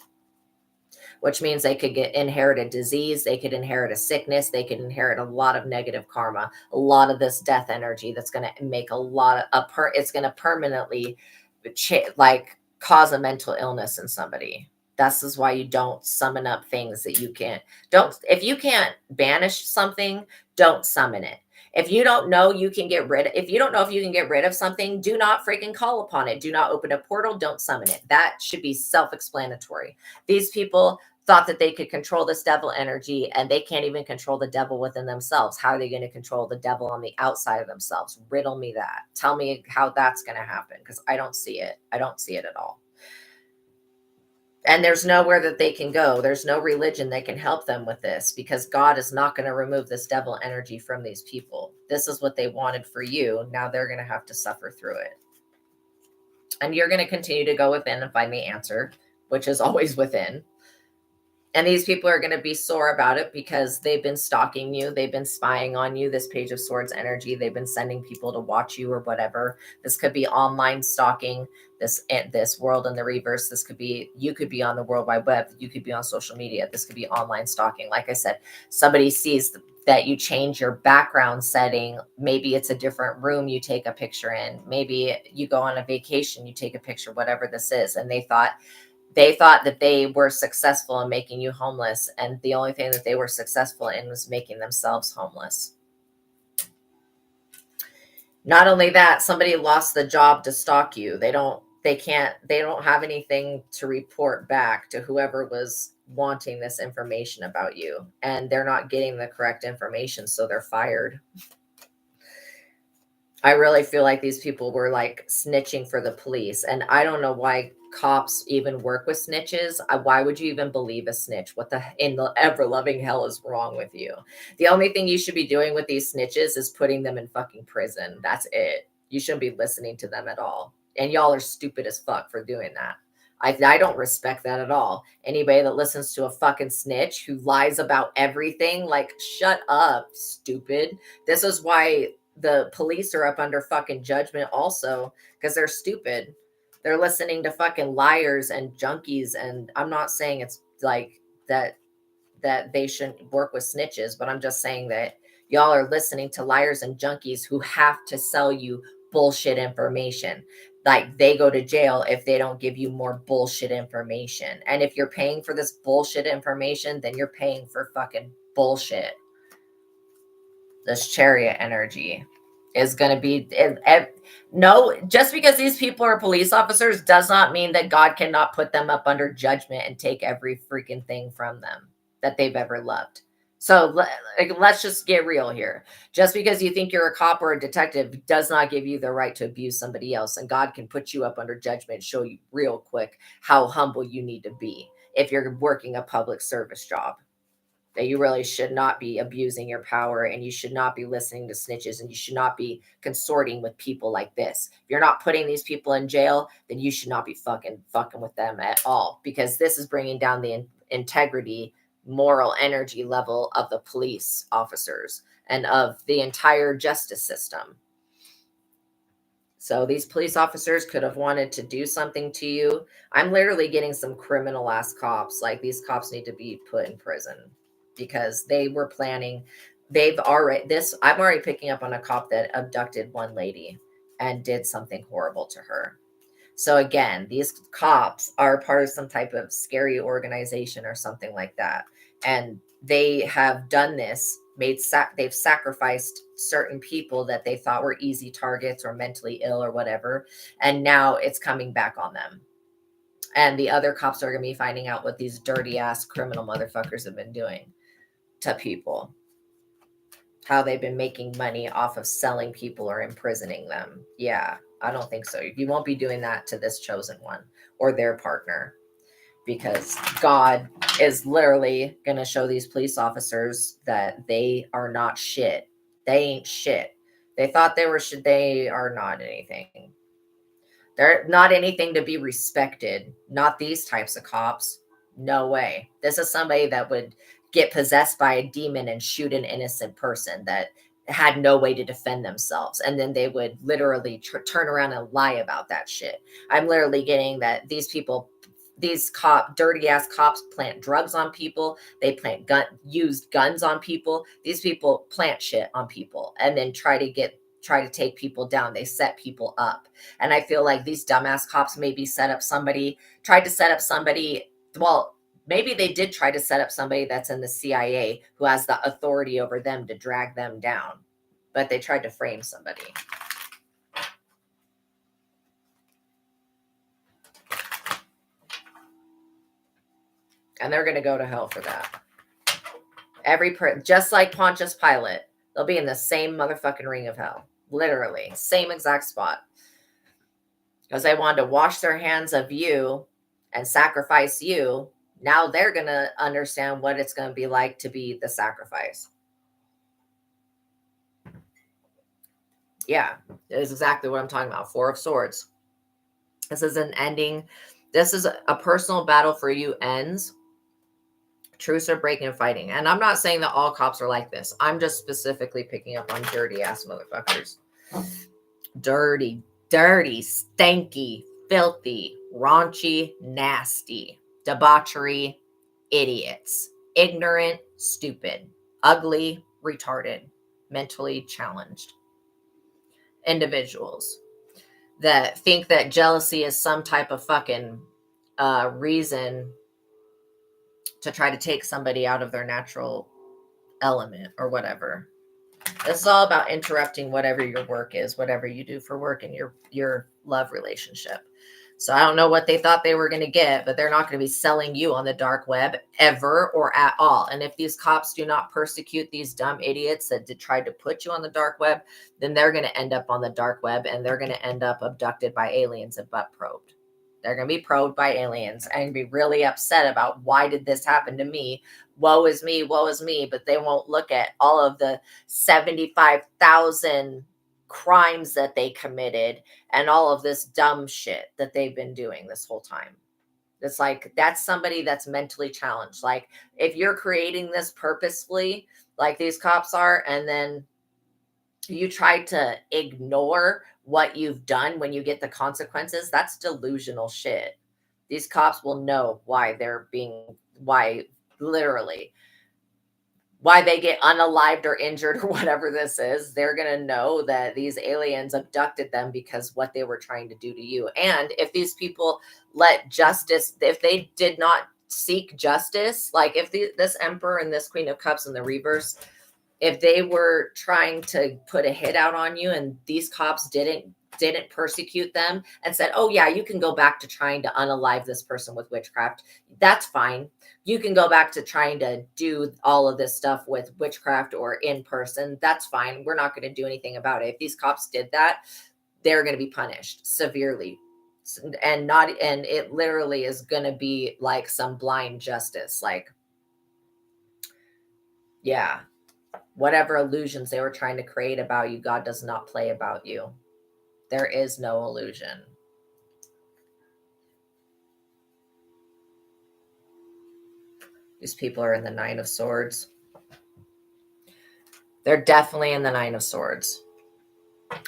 Which means they could inherit a disease, they could inherit a sickness, they could inherit a lot of negative karma, a lot of this death energy that's going to make it's going to permanently cause a mental illness in somebody. This is why you don't summon up things that you can't. If you can't banish something, don't summon it. If you don't know if you can get rid of something, do not freaking call upon it. Do not open a portal. Don't summon it. That should be self-explanatory. These people thought that they could control this devil energy, and they can't even control the devil within themselves. How are they going to control the devil on the outside of themselves? Riddle me that. Tell me how that's going to happen, because I don't see it. I don't see it at all. And there's nowhere that they can go. There's no religion that can help them with this, because God is not going to remove this devil energy from these people. This is what they wanted for you. Now they're going to have to suffer through it. And you're going to continue to go within and find the answer, which is always within. And these people are going to be sore about it, because they've been stalking you. They've been spying on you. This Page of Swords energy, they've been sending people to watch you or whatever. This could be online stalking, this world in the reverse. You could be on the World Wide Web. You could be on social media. This could be online stalking. Like I said, somebody sees that you change your background setting. Maybe it's a different room you take a picture in. Maybe you go on a vacation, you take a picture, whatever this is. And they thought that they were successful in making you homeless, and the only thing that they were successful in was making themselves homeless. Not only that, somebody lost the job to stalk you. They don't have anything to report back to whoever was wanting this information about you, and they're not getting the correct information, so they're fired. I really feel like these people were like snitching for the police, and I don't know why cops even work with snitches. Why would you even believe a snitch? What in the ever loving hell is wrong with you? The only thing you should be doing with these snitches is putting them in fucking prison. That's it. You shouldn't be listening to them at all. And y'all are stupid as fuck for doing that. I don't respect that at all. Anybody that listens to a fucking snitch who lies about everything, like, shut up, stupid. This is why the police are up under fucking judgment also, because they're stupid. They're listening to fucking liars and junkies. And I'm not saying it's like that they shouldn't work with snitches, but I'm just saying that y'all are listening to liars and junkies who have to sell you bullshit information. Like, they go to jail if they don't give you more bullshit information. And if you're paying for this bullshit information, then you're paying for fucking bullshit. This Chariot energy is going to be no, just because these people are police officers does not mean that God cannot put them up under judgment and take every freaking thing from them that they've ever loved. So let's just get real here. Just because you think you're a cop or a detective does not give you the right to abuse somebody else. And God can put you up under judgment, show you real quick how humble you need to be if you're working a public service job. That you really should not be abusing your power, and you should not be listening to snitches, and you should not be consorting with people like this. If you're not putting these people in jail, then you should not be fucking with them at all, because this is bringing down the integrity, moral energy level of the police officers and of the entire justice system. So these police officers could have wanted to do something to you. I'm literally getting some criminal ass cops. Like, these cops need to be put in prison because they were planning. I'm already picking up on a cop that abducted one lady and did something horrible to her. So again, these cops are part of some type of scary organization or something like that. And they have done this, they've sacrificed certain people that they thought were easy targets or mentally ill or whatever. And now it's coming back on them. And the other cops are going to be finding out what these dirty ass criminal motherfuckers have been doing to people. How they've been making money off of selling people or imprisoning them. Yeah, I don't think so. You won't be doing that to this chosen one or their partner, because God is literally going to show these police officers that they are not shit. They ain't shit. They thought they were shit. They are not anything. They're not anything to be respected. Not these types of cops. No way. This is somebody that would get possessed by a demon and shoot an innocent person that had no way to defend themselves. And then they would literally turn around and lie about that shit. I'm literally getting that these people, these dirty ass cops plant drugs on people. They used guns on people. These people plant shit on people and then try to take people down. They set people up. And I feel like these dumbass cops maybe tried to set up somebody. Well, maybe they did try to set up somebody that's in the CIA who has the authority over them to drag them down. But they tried to frame somebody. And they're going to go to hell for that. Just like Pontius Pilate, they'll be in the same motherfucking ring of hell. Literally, same exact spot. Because they wanted to wash their hands of you and sacrifice you. Now they're going to understand what it's going to be like to be the sacrifice. Yeah, it is exactly what I'm talking about. Four of Swords. This is an ending. This is a personal battle for you ends. Truce are breaking and fighting. And I'm not saying that all cops are like this. I'm just specifically picking up on dirty ass motherfuckers. Dirty, stinky, filthy, raunchy, nasty, debauchery, idiots, ignorant, stupid, ugly, retarded, mentally challenged individuals that think that jealousy is some type of fucking reason to try to take somebody out of their natural element or whatever. This is all about interrupting whatever your work is, whatever you do for work in your love relationship. So I don't know what they thought they were going to get, but they're not going to be selling you on the dark web ever or at all. And if these cops do not persecute these dumb idiots that tried to put you on the dark web, then they're going to end up on the dark web and they're going to end up abducted by aliens and butt probed. They're going to be probed by aliens and be really upset about, why did this happen to me? Woe is me, woe is me. But they won't look at all of the 75,000 crimes that they committed and all of this dumb shit that they've been doing this whole time. It's like, that's somebody that's mentally challenged. Like, if you're creating this purposefully, like these cops are, and then you try to ignore what you've done when you get the consequences, that's delusional shit. These cops will know why literally why they get unalived or injured or whatever this is. They're going to know that these aliens abducted them because what they were trying to do to you. And if these people if they did not seek justice, like if this Emperor and this Queen of Cups in the reverse, if they were trying to put a hit out on you and these cops didn't didn't persecute them and said, oh yeah, you can go back to trying to unalive this person with witchcraft. That's fine. You can go back to trying to do all of this stuff with witchcraft or in person. That's fine. We're not going to do anything about it. If these cops did that, they're going to be punished severely. And it literally is going to be like some blind justice. Like, yeah, whatever illusions they were trying to create about you, God does not play about you. There is no illusion. These people are in the Nine of Swords. They're definitely in the Nine of Swords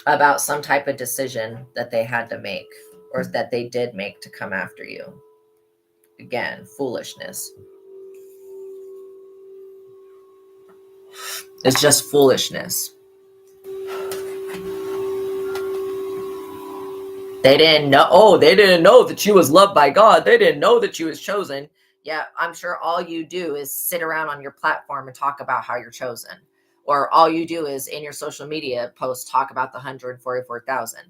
about some type of decision that they had to make or that they did make to come after you. Again, foolishness. It's just foolishness. They didn't know. Oh, they didn't know that you was loved by God. They didn't know that you was chosen. Yeah, I'm sure all you do is sit around on your platform and talk about how you're chosen. Or all you do is in your social media posts talk about the 144,000.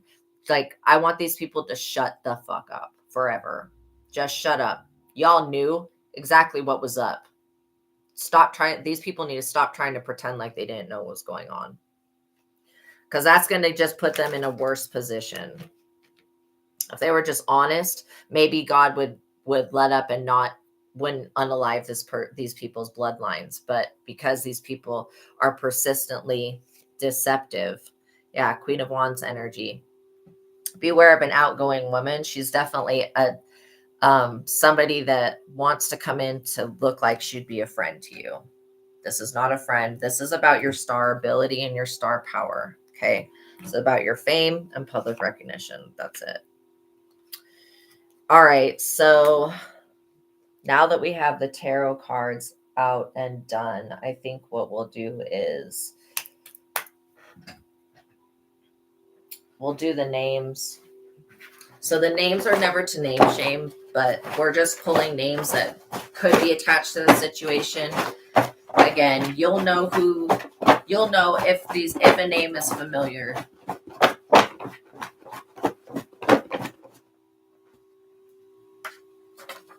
Like, I want these people to shut the fuck up forever. Just shut up. Y'all knew exactly what was up. Stop trying. These people need to stop trying to pretend like they didn't know what was going on. Because that's going to just put them in a worse position. If they were just honest, maybe God would let up and wouldn't unalive these people's bloodlines. But because these people are persistently deceptive, yeah, Queen of Wands energy. Beware of an outgoing woman. She's definitely somebody that wants to come in to look like she'd be a friend to you. This is not a friend. This is about your star ability and your star power. Okay, it's about your fame and public recognition. That's it. All right, so now that we have the tarot cards out and done, I think what we'll do is we'll do the names. So the names are never to name shame, but we're just pulling names that could be attached to the situation. Again, you'll know if a name is familiar.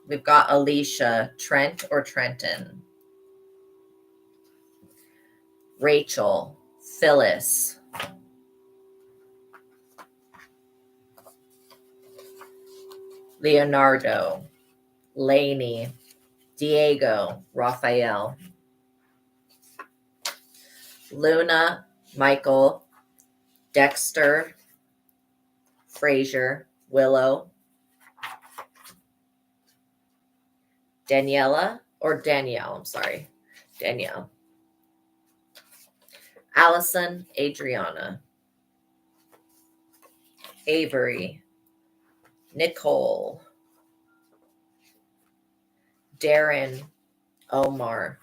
We've got Alicia, Trent or Trenton, Rachel, Phyllis, Leonardo, Lainey, Diego, Raphael, Luna, Michael, Dexter, Fraser, Willow, Danielle, Allison, Adriana, Avery, Nicole, Darren, Omar,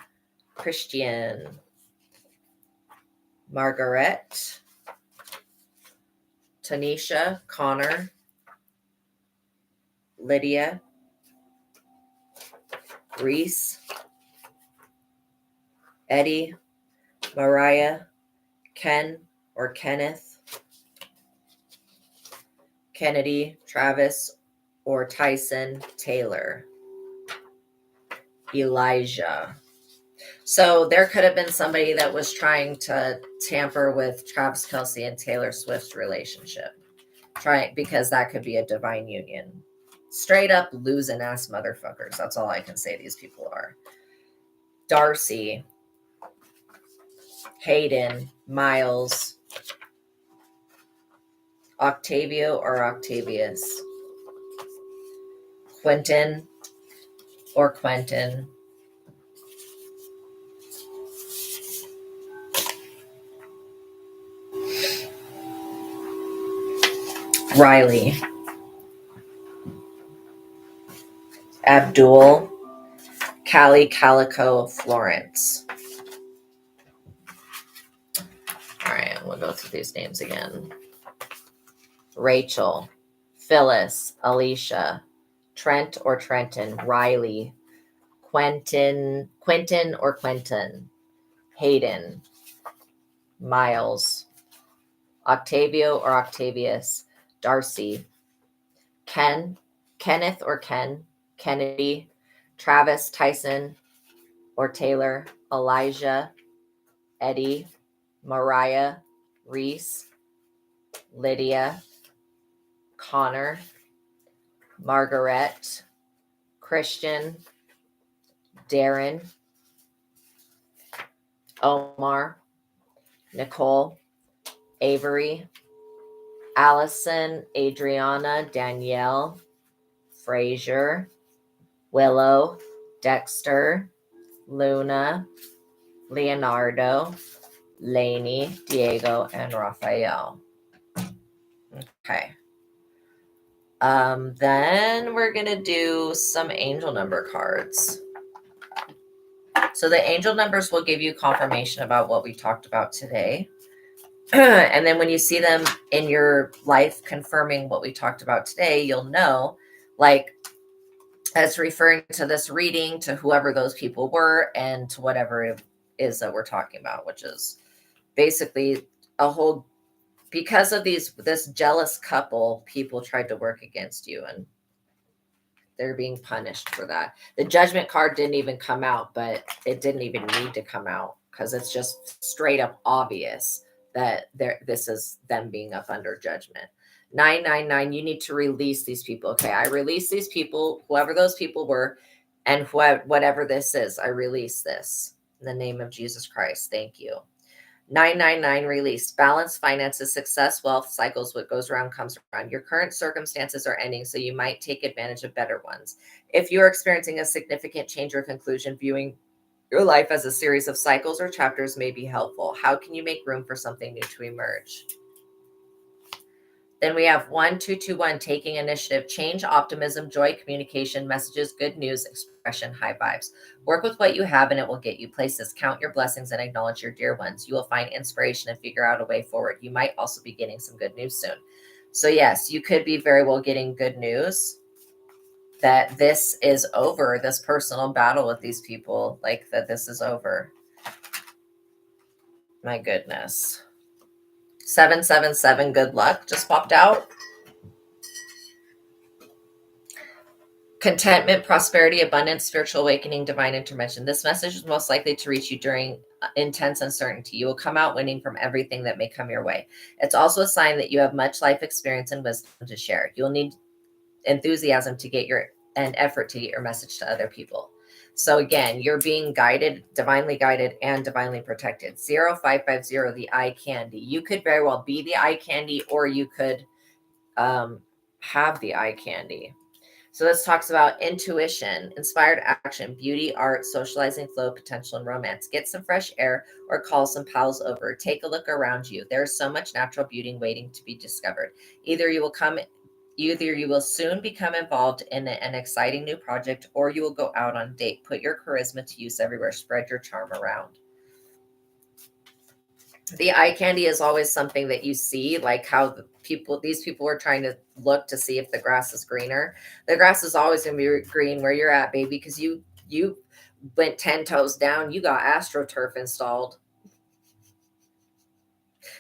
Christian, Margaret, Tanisha, Connor, Lydia, Reese, Eddie, Mariah, Ken or Kenneth, Kennedy, Travis or Tyson, Taylor, Elijah. So there could have been somebody that was trying to tamper with Travis Kelce and Taylor Swift's relationship. Because that could be a divine union. Straight up losing ass motherfuckers. That's all I can say these people are. Darcy, Hayden, Miles, Octavio or Octavius, Quentin or Quentin, Riley, Abdul, Callie, Calico, Florence. All right, we'll go through these names again. Rachel, Phyllis, Alicia, Trent or Trenton, Riley, Quentin or Quentin, Hayden, Miles, Octavio or Octavius, Darcy, Kenneth or Kennedy, Travis, Tyson or Taylor, Elijah, Eddie, Mariah, Reese, Lydia, Connor, Margaret, Christian, Darren, Omar, Nicole, Avery, Allison, Adriana, Danielle, Frazier, Willow, Dexter, Luna, Leonardo, Lainey, Diego, and Raphael. Okay. Then we're going to do some angel number cards. So the angel numbers will give you confirmation about what we talked about today. And then when you see them in your life confirming what we talked about today, you'll know, like, as referring to this reading, to whoever those people were, and to whatever it is that we're talking about, which is basically a whole, because of this jealous couple, people tried to work against you, and they're being punished for that. The judgment card didn't even come out, but it didn't even need to come out because it's just straight up obvious that this is them being up under judgment. 999, you need to release these people. Okay, I release these people, whoever those people were, and whatever this is, I release this in the name of Jesus Christ. Thank you. 999, release. Balance, finances, success, wealth, cycles. What goes around comes around. Your current circumstances are ending, so you might take advantage of better ones. If you're experiencing a significant change or conclusion, viewing your life as a series of cycles or chapters may be helpful. How can you make room for something new to emerge? Then we have 1221, taking initiative, change, optimism, joy, communication, messages, good news, expression, high vibes. Work with what you have and it will get you places. Count your blessings and acknowledge your dear ones. You will find inspiration and figure out a way forward. You might also be getting some good news soon. So yes, you could be very well getting good news that this is over, this personal battle with these people, like that this is over. My goodness. 777, good luck, just popped out. Contentment, prosperity, abundance, spiritual awakening, divine intervention. This message is most likely to reach you during intense uncertainty. You will come out winning from everything that may come your way. It's also a sign that you have much life experience and wisdom to share. You'll need enthusiasm to get and effort to get your message to other people. So again, you're being guided, divinely and divinely protected. 0550, the eye candy. You could very well be the eye candy, or you could have the eye candy. So this talks about intuition, inspired action, beauty, art, socializing, flow, potential, and romance. Get some fresh air or call some pals over. Take a look around you. There's so much natural beauty waiting to be discovered. Either you will soon become involved in an exciting new project, or you will go out on a date. Put your charisma to use everywhere. Spread your charm around. The eye candy is always something that you see, like how these people were trying to look to see if the grass is greener. The grass is always going to be green where you're at, baby, because you went 10 toes down. You got AstroTurf installed.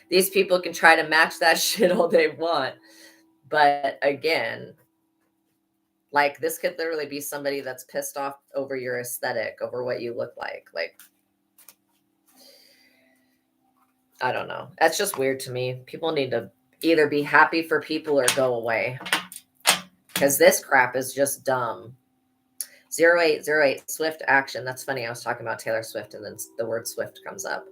These people can try to match that shit all they want. But again, like, this could literally be somebody that's pissed off over your aesthetic, over what you look like. Like, I don't know. That's just weird to me. People need to either be happy for people or go away, because this crap is just dumb. 0808, swift action. That's funny. I was talking about Taylor Swift, and then the word swift comes up.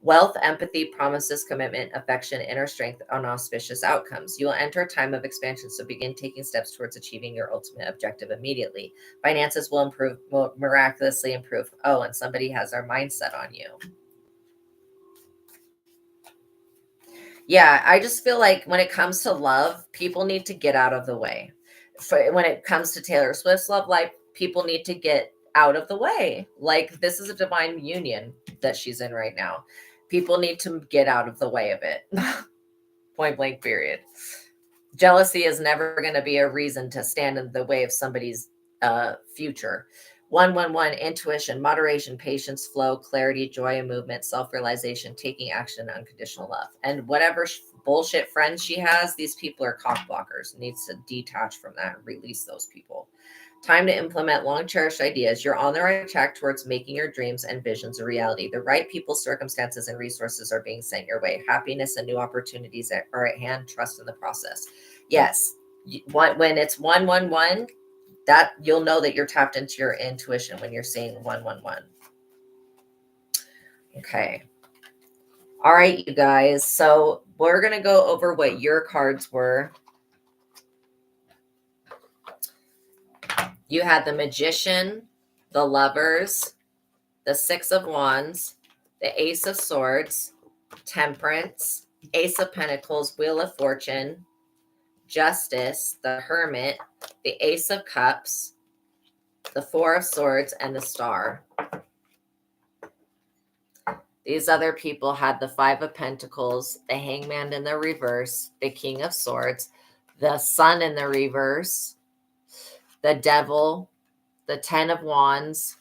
Wealth, empathy, promises, commitment, affection, inner strength, and auspicious outcomes. You will enter a time of expansion, so begin taking steps towards achieving your ultimate objective immediately. Finances will miraculously improve. Oh, and somebody has their mindset on you. Yeah, I just feel like when it comes to love, people need to get out of the way. When it comes to Taylor Swift's love life, people need to get out of the way. Like, this is a divine union that she's in right now. People need to get out of the way of it. Point blank, period. Jealousy is never going to be a reason to stand in the way of somebody's future. 111, intuition, moderation, patience, flow, clarity, joy, and movement, self-realization, taking action, unconditional love. And whatever bullshit friends she has, these people are cock blockers. Needs to detach from that and release those people. Time to implement long cherished ideas. You're on the right track towards making your dreams and visions a reality. The right people, circumstances, and resources are being sent your way. Happiness and new opportunities are at hand. Trust in the process. Yes. When it's 111, that you'll know that you're tapped into your intuition when you're seeing 111. Okay. All right, you guys. So we're going to go over what your cards were. You had the Magician, the Lovers, the Six of Wands, the Ace of Swords, Temperance, Ace of Pentacles, Wheel of Fortune, Justice, the Hermit, the Ace of Cups, the Four of Swords, and the Star. These other people had the Five of Pentacles, the Hangman in the reverse, the King of Swords, the Sun in the reverse, the Devil, the 10 of Wands,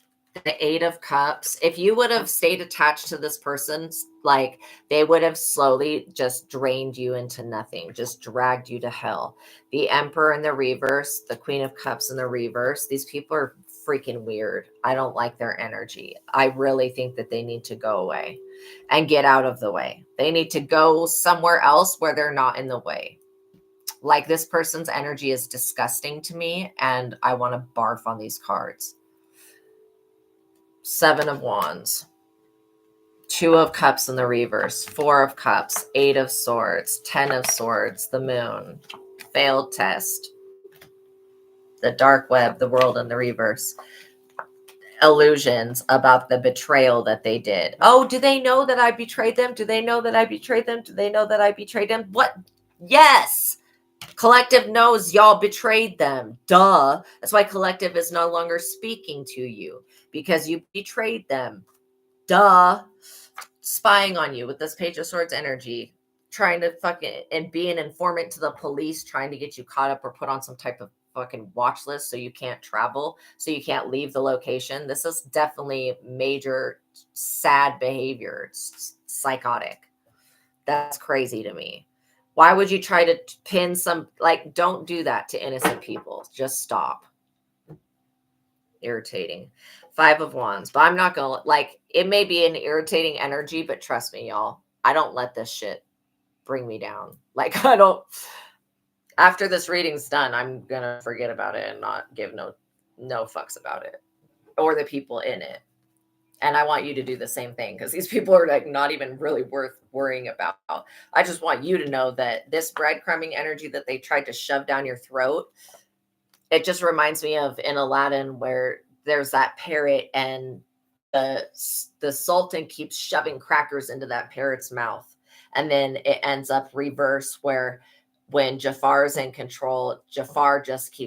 the 8 of Cups. If you would have stayed attached to this person, like they would have slowly just drained you into nothing, just dragged you to hell. The Emperor in the reverse, the Queen of Cups in the reverse. These people are freaking weird. I don't like their energy. I really think that they need to go away and get out of the way. They need to go somewhere else where they're not in the way. Like this person's energy is disgusting to me and I want to barf on these cards. 7 of Wands, 2 of Cups in the reverse, 4 of Cups, 8 of Swords, 10 of Swords, the Moon, failed test, the Dark Web, the World in the reverse, illusions about the betrayal that they did. Oh, do they know that I betrayed them? Do they know that I betrayed them? Do they know that I betrayed them? What? Yes. Collective knows y'all betrayed them. Duh. That's why Collective is no longer speaking to you because you betrayed them. Duh. Spying on you with this Page of Swords energy, trying to fucking and be an informant to the police, trying to get you caught up or put on some type of fucking watch list so you can't travel, so you can't leave the location. This is definitely major sad behavior. It's psychotic. That's crazy to me. Why would you try to pin some, like, don't do that to innocent people. Just stop. Irritating. 5 of Wands. But I'm not going to, like, it may be an irritating energy, but trust me, y'all, I don't let this shit bring me down. Like, I don't, after this reading's done, I'm going to forget about it and not give no fucks about it or the people in it. And I want you to do the same thing because these people are like not even really worth worrying about. I just want you to know that this breadcrumbing energy that they tried to shove down your throat, it just reminds me of in Aladdin where there's that parrot and the Sultan keeps shoving crackers into that parrot's mouth. And then it ends up reverse where when Jafar's in control, Jafar just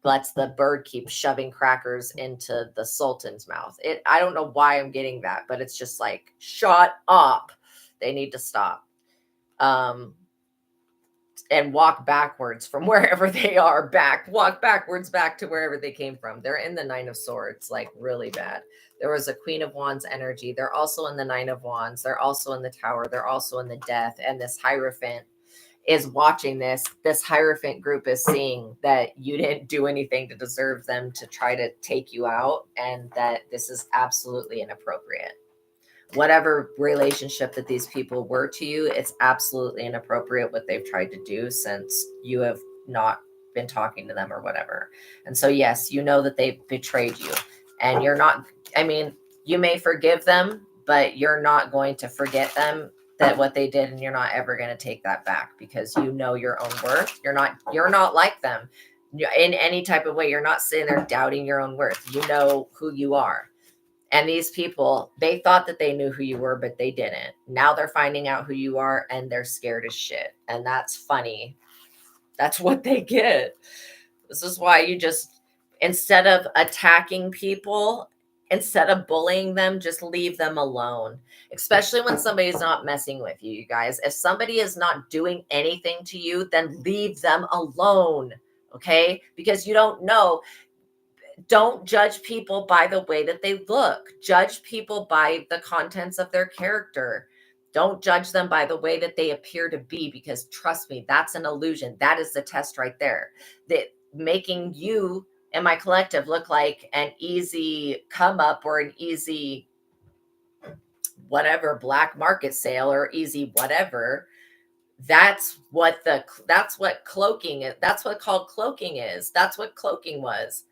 lets the bird keep shoving crackers into the Sultan's mouth. I don't know why I'm getting that, but it's just like, shut up. They need to stop. And walk backwards from wherever they are walk backwards back to wherever they came from. They're in the 9 of Swords, like really bad. There was a Queen of Wands energy. They're also in the 9 of Wands. They're also in the Tower. They're also in the Death. And this Hierophant is watching this. This Hierophant group is seeing that you didn't do anything to deserve them to try to take you out, and that this is absolutely inappropriate. Whatever relationship that these people were to you, it's absolutely inappropriate what they've tried to do since you have not been talking to them or whatever. And so, yes, you know that they betrayed you, and you're not, I mean, you may forgive them, but you're not going to forget them, that what they did, and you're not ever going to take that back because you know your own worth. You're not like them in any type of way. You're not sitting there doubting your own worth. You know who you are. And these people, they thought that they knew who you were, but they didn't. Now they're finding out who you are and they're scared as shit. And that's funny. That's what they get. This is why you just, instead of attacking people, instead of bullying them, just leave them alone. Especially when somebody's not messing with you, you guys. If somebody is not doing anything to you, then leave them alone. Okay? Because you don't know. Don't judge people by the way that they look. Judge people by the contents of their character. Don't judge them by the way that they appear to be, because trust me, that's an illusion. That is the test right there. That making you and my collective look like an easy come up or an easy whatever black market sale or easy whatever. That's what cloaking is. That's what called cloaking is. That's what cloaking was.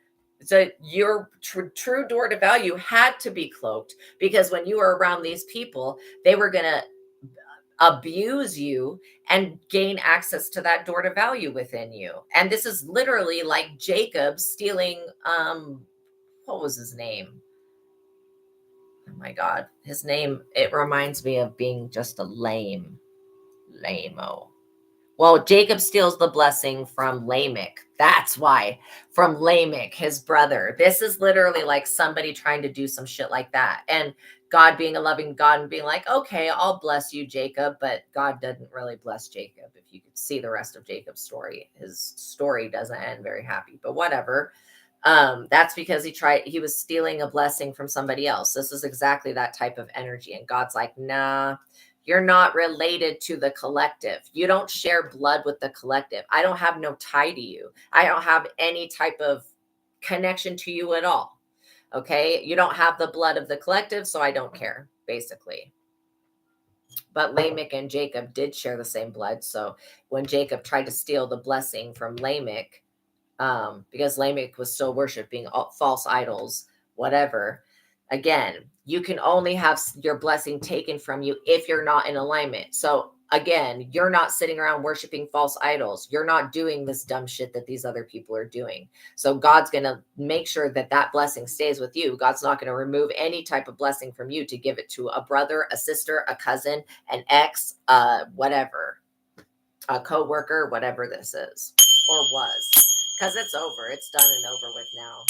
So your true door to value had to be cloaked, because when you were around these people, they were going to abuse you and gain access to that door to value within you. And this is literally like Jacob stealing, what was his name? Oh my God, his name, it reminds me of being just a lame-o. Well, Jacob steals the blessing from Lamech. That's why. From Lamech, his brother. This is literally like somebody trying to do some shit like that. And God being a loving God and being like, okay, I'll bless you, Jacob. But God didn't really bless Jacob. If you could see the rest of Jacob's story, his story doesn't end very happy, but whatever. That's because he was stealing a blessing from somebody else. This is exactly that type of energy. And God's like, nah, you're not related to the collective. You don't share blood with the collective. I don't have no tie to you. I don't have any type of connection to you at all. Okay. You don't have the blood of the collective, so I don't care, basically. But Lamech and Jacob did share the same blood. So when Jacob tried to steal the blessing from Lamech, because Lamech was still worshiping false idols, whatever. Again, you can only have your blessing taken from you if you're not in alignment. So again, you're not sitting around worshiping false idols. You're not doing this dumb shit that these other people are doing. So God's going to make sure that that blessing stays with you. God's not going to remove any type of blessing from you to give it to a brother, a sister, a cousin, an ex, whatever, a coworker, whatever this is or was. Because it's over. It's done and over with now.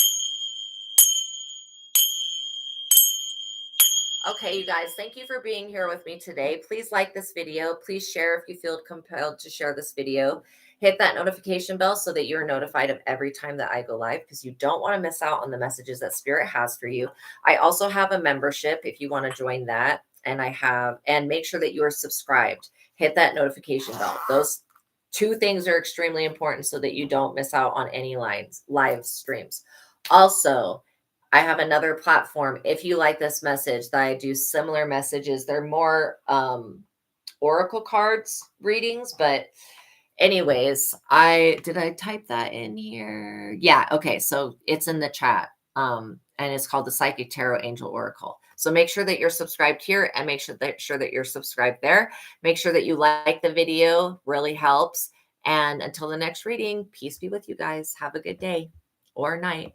Okay, you guys, thank you for being here with me today. Please like this video. Please share if you feel compelled to share this video. Hit that notification bell so that you're notified of every time that I go live, because you don't want to miss out on the messages that Spirit has for you. I also have a membership if you want to join that. And make sure that you are subscribed. Hit that notification bell. Those two things are extremely important so that you don't miss out on any live streams. Also, I have another platform. If you like this message, that I do similar messages. They're more oracle cards readings, but anyways, did I type that in here? Yeah. Okay. So it's in the chat. And it's called the Psychic Tarot Angel Oracle. So make sure that you're subscribed here and make sure that you're subscribed there. Make sure that you like the video, really helps. And until the next reading, peace be with you guys. Have a good day or night.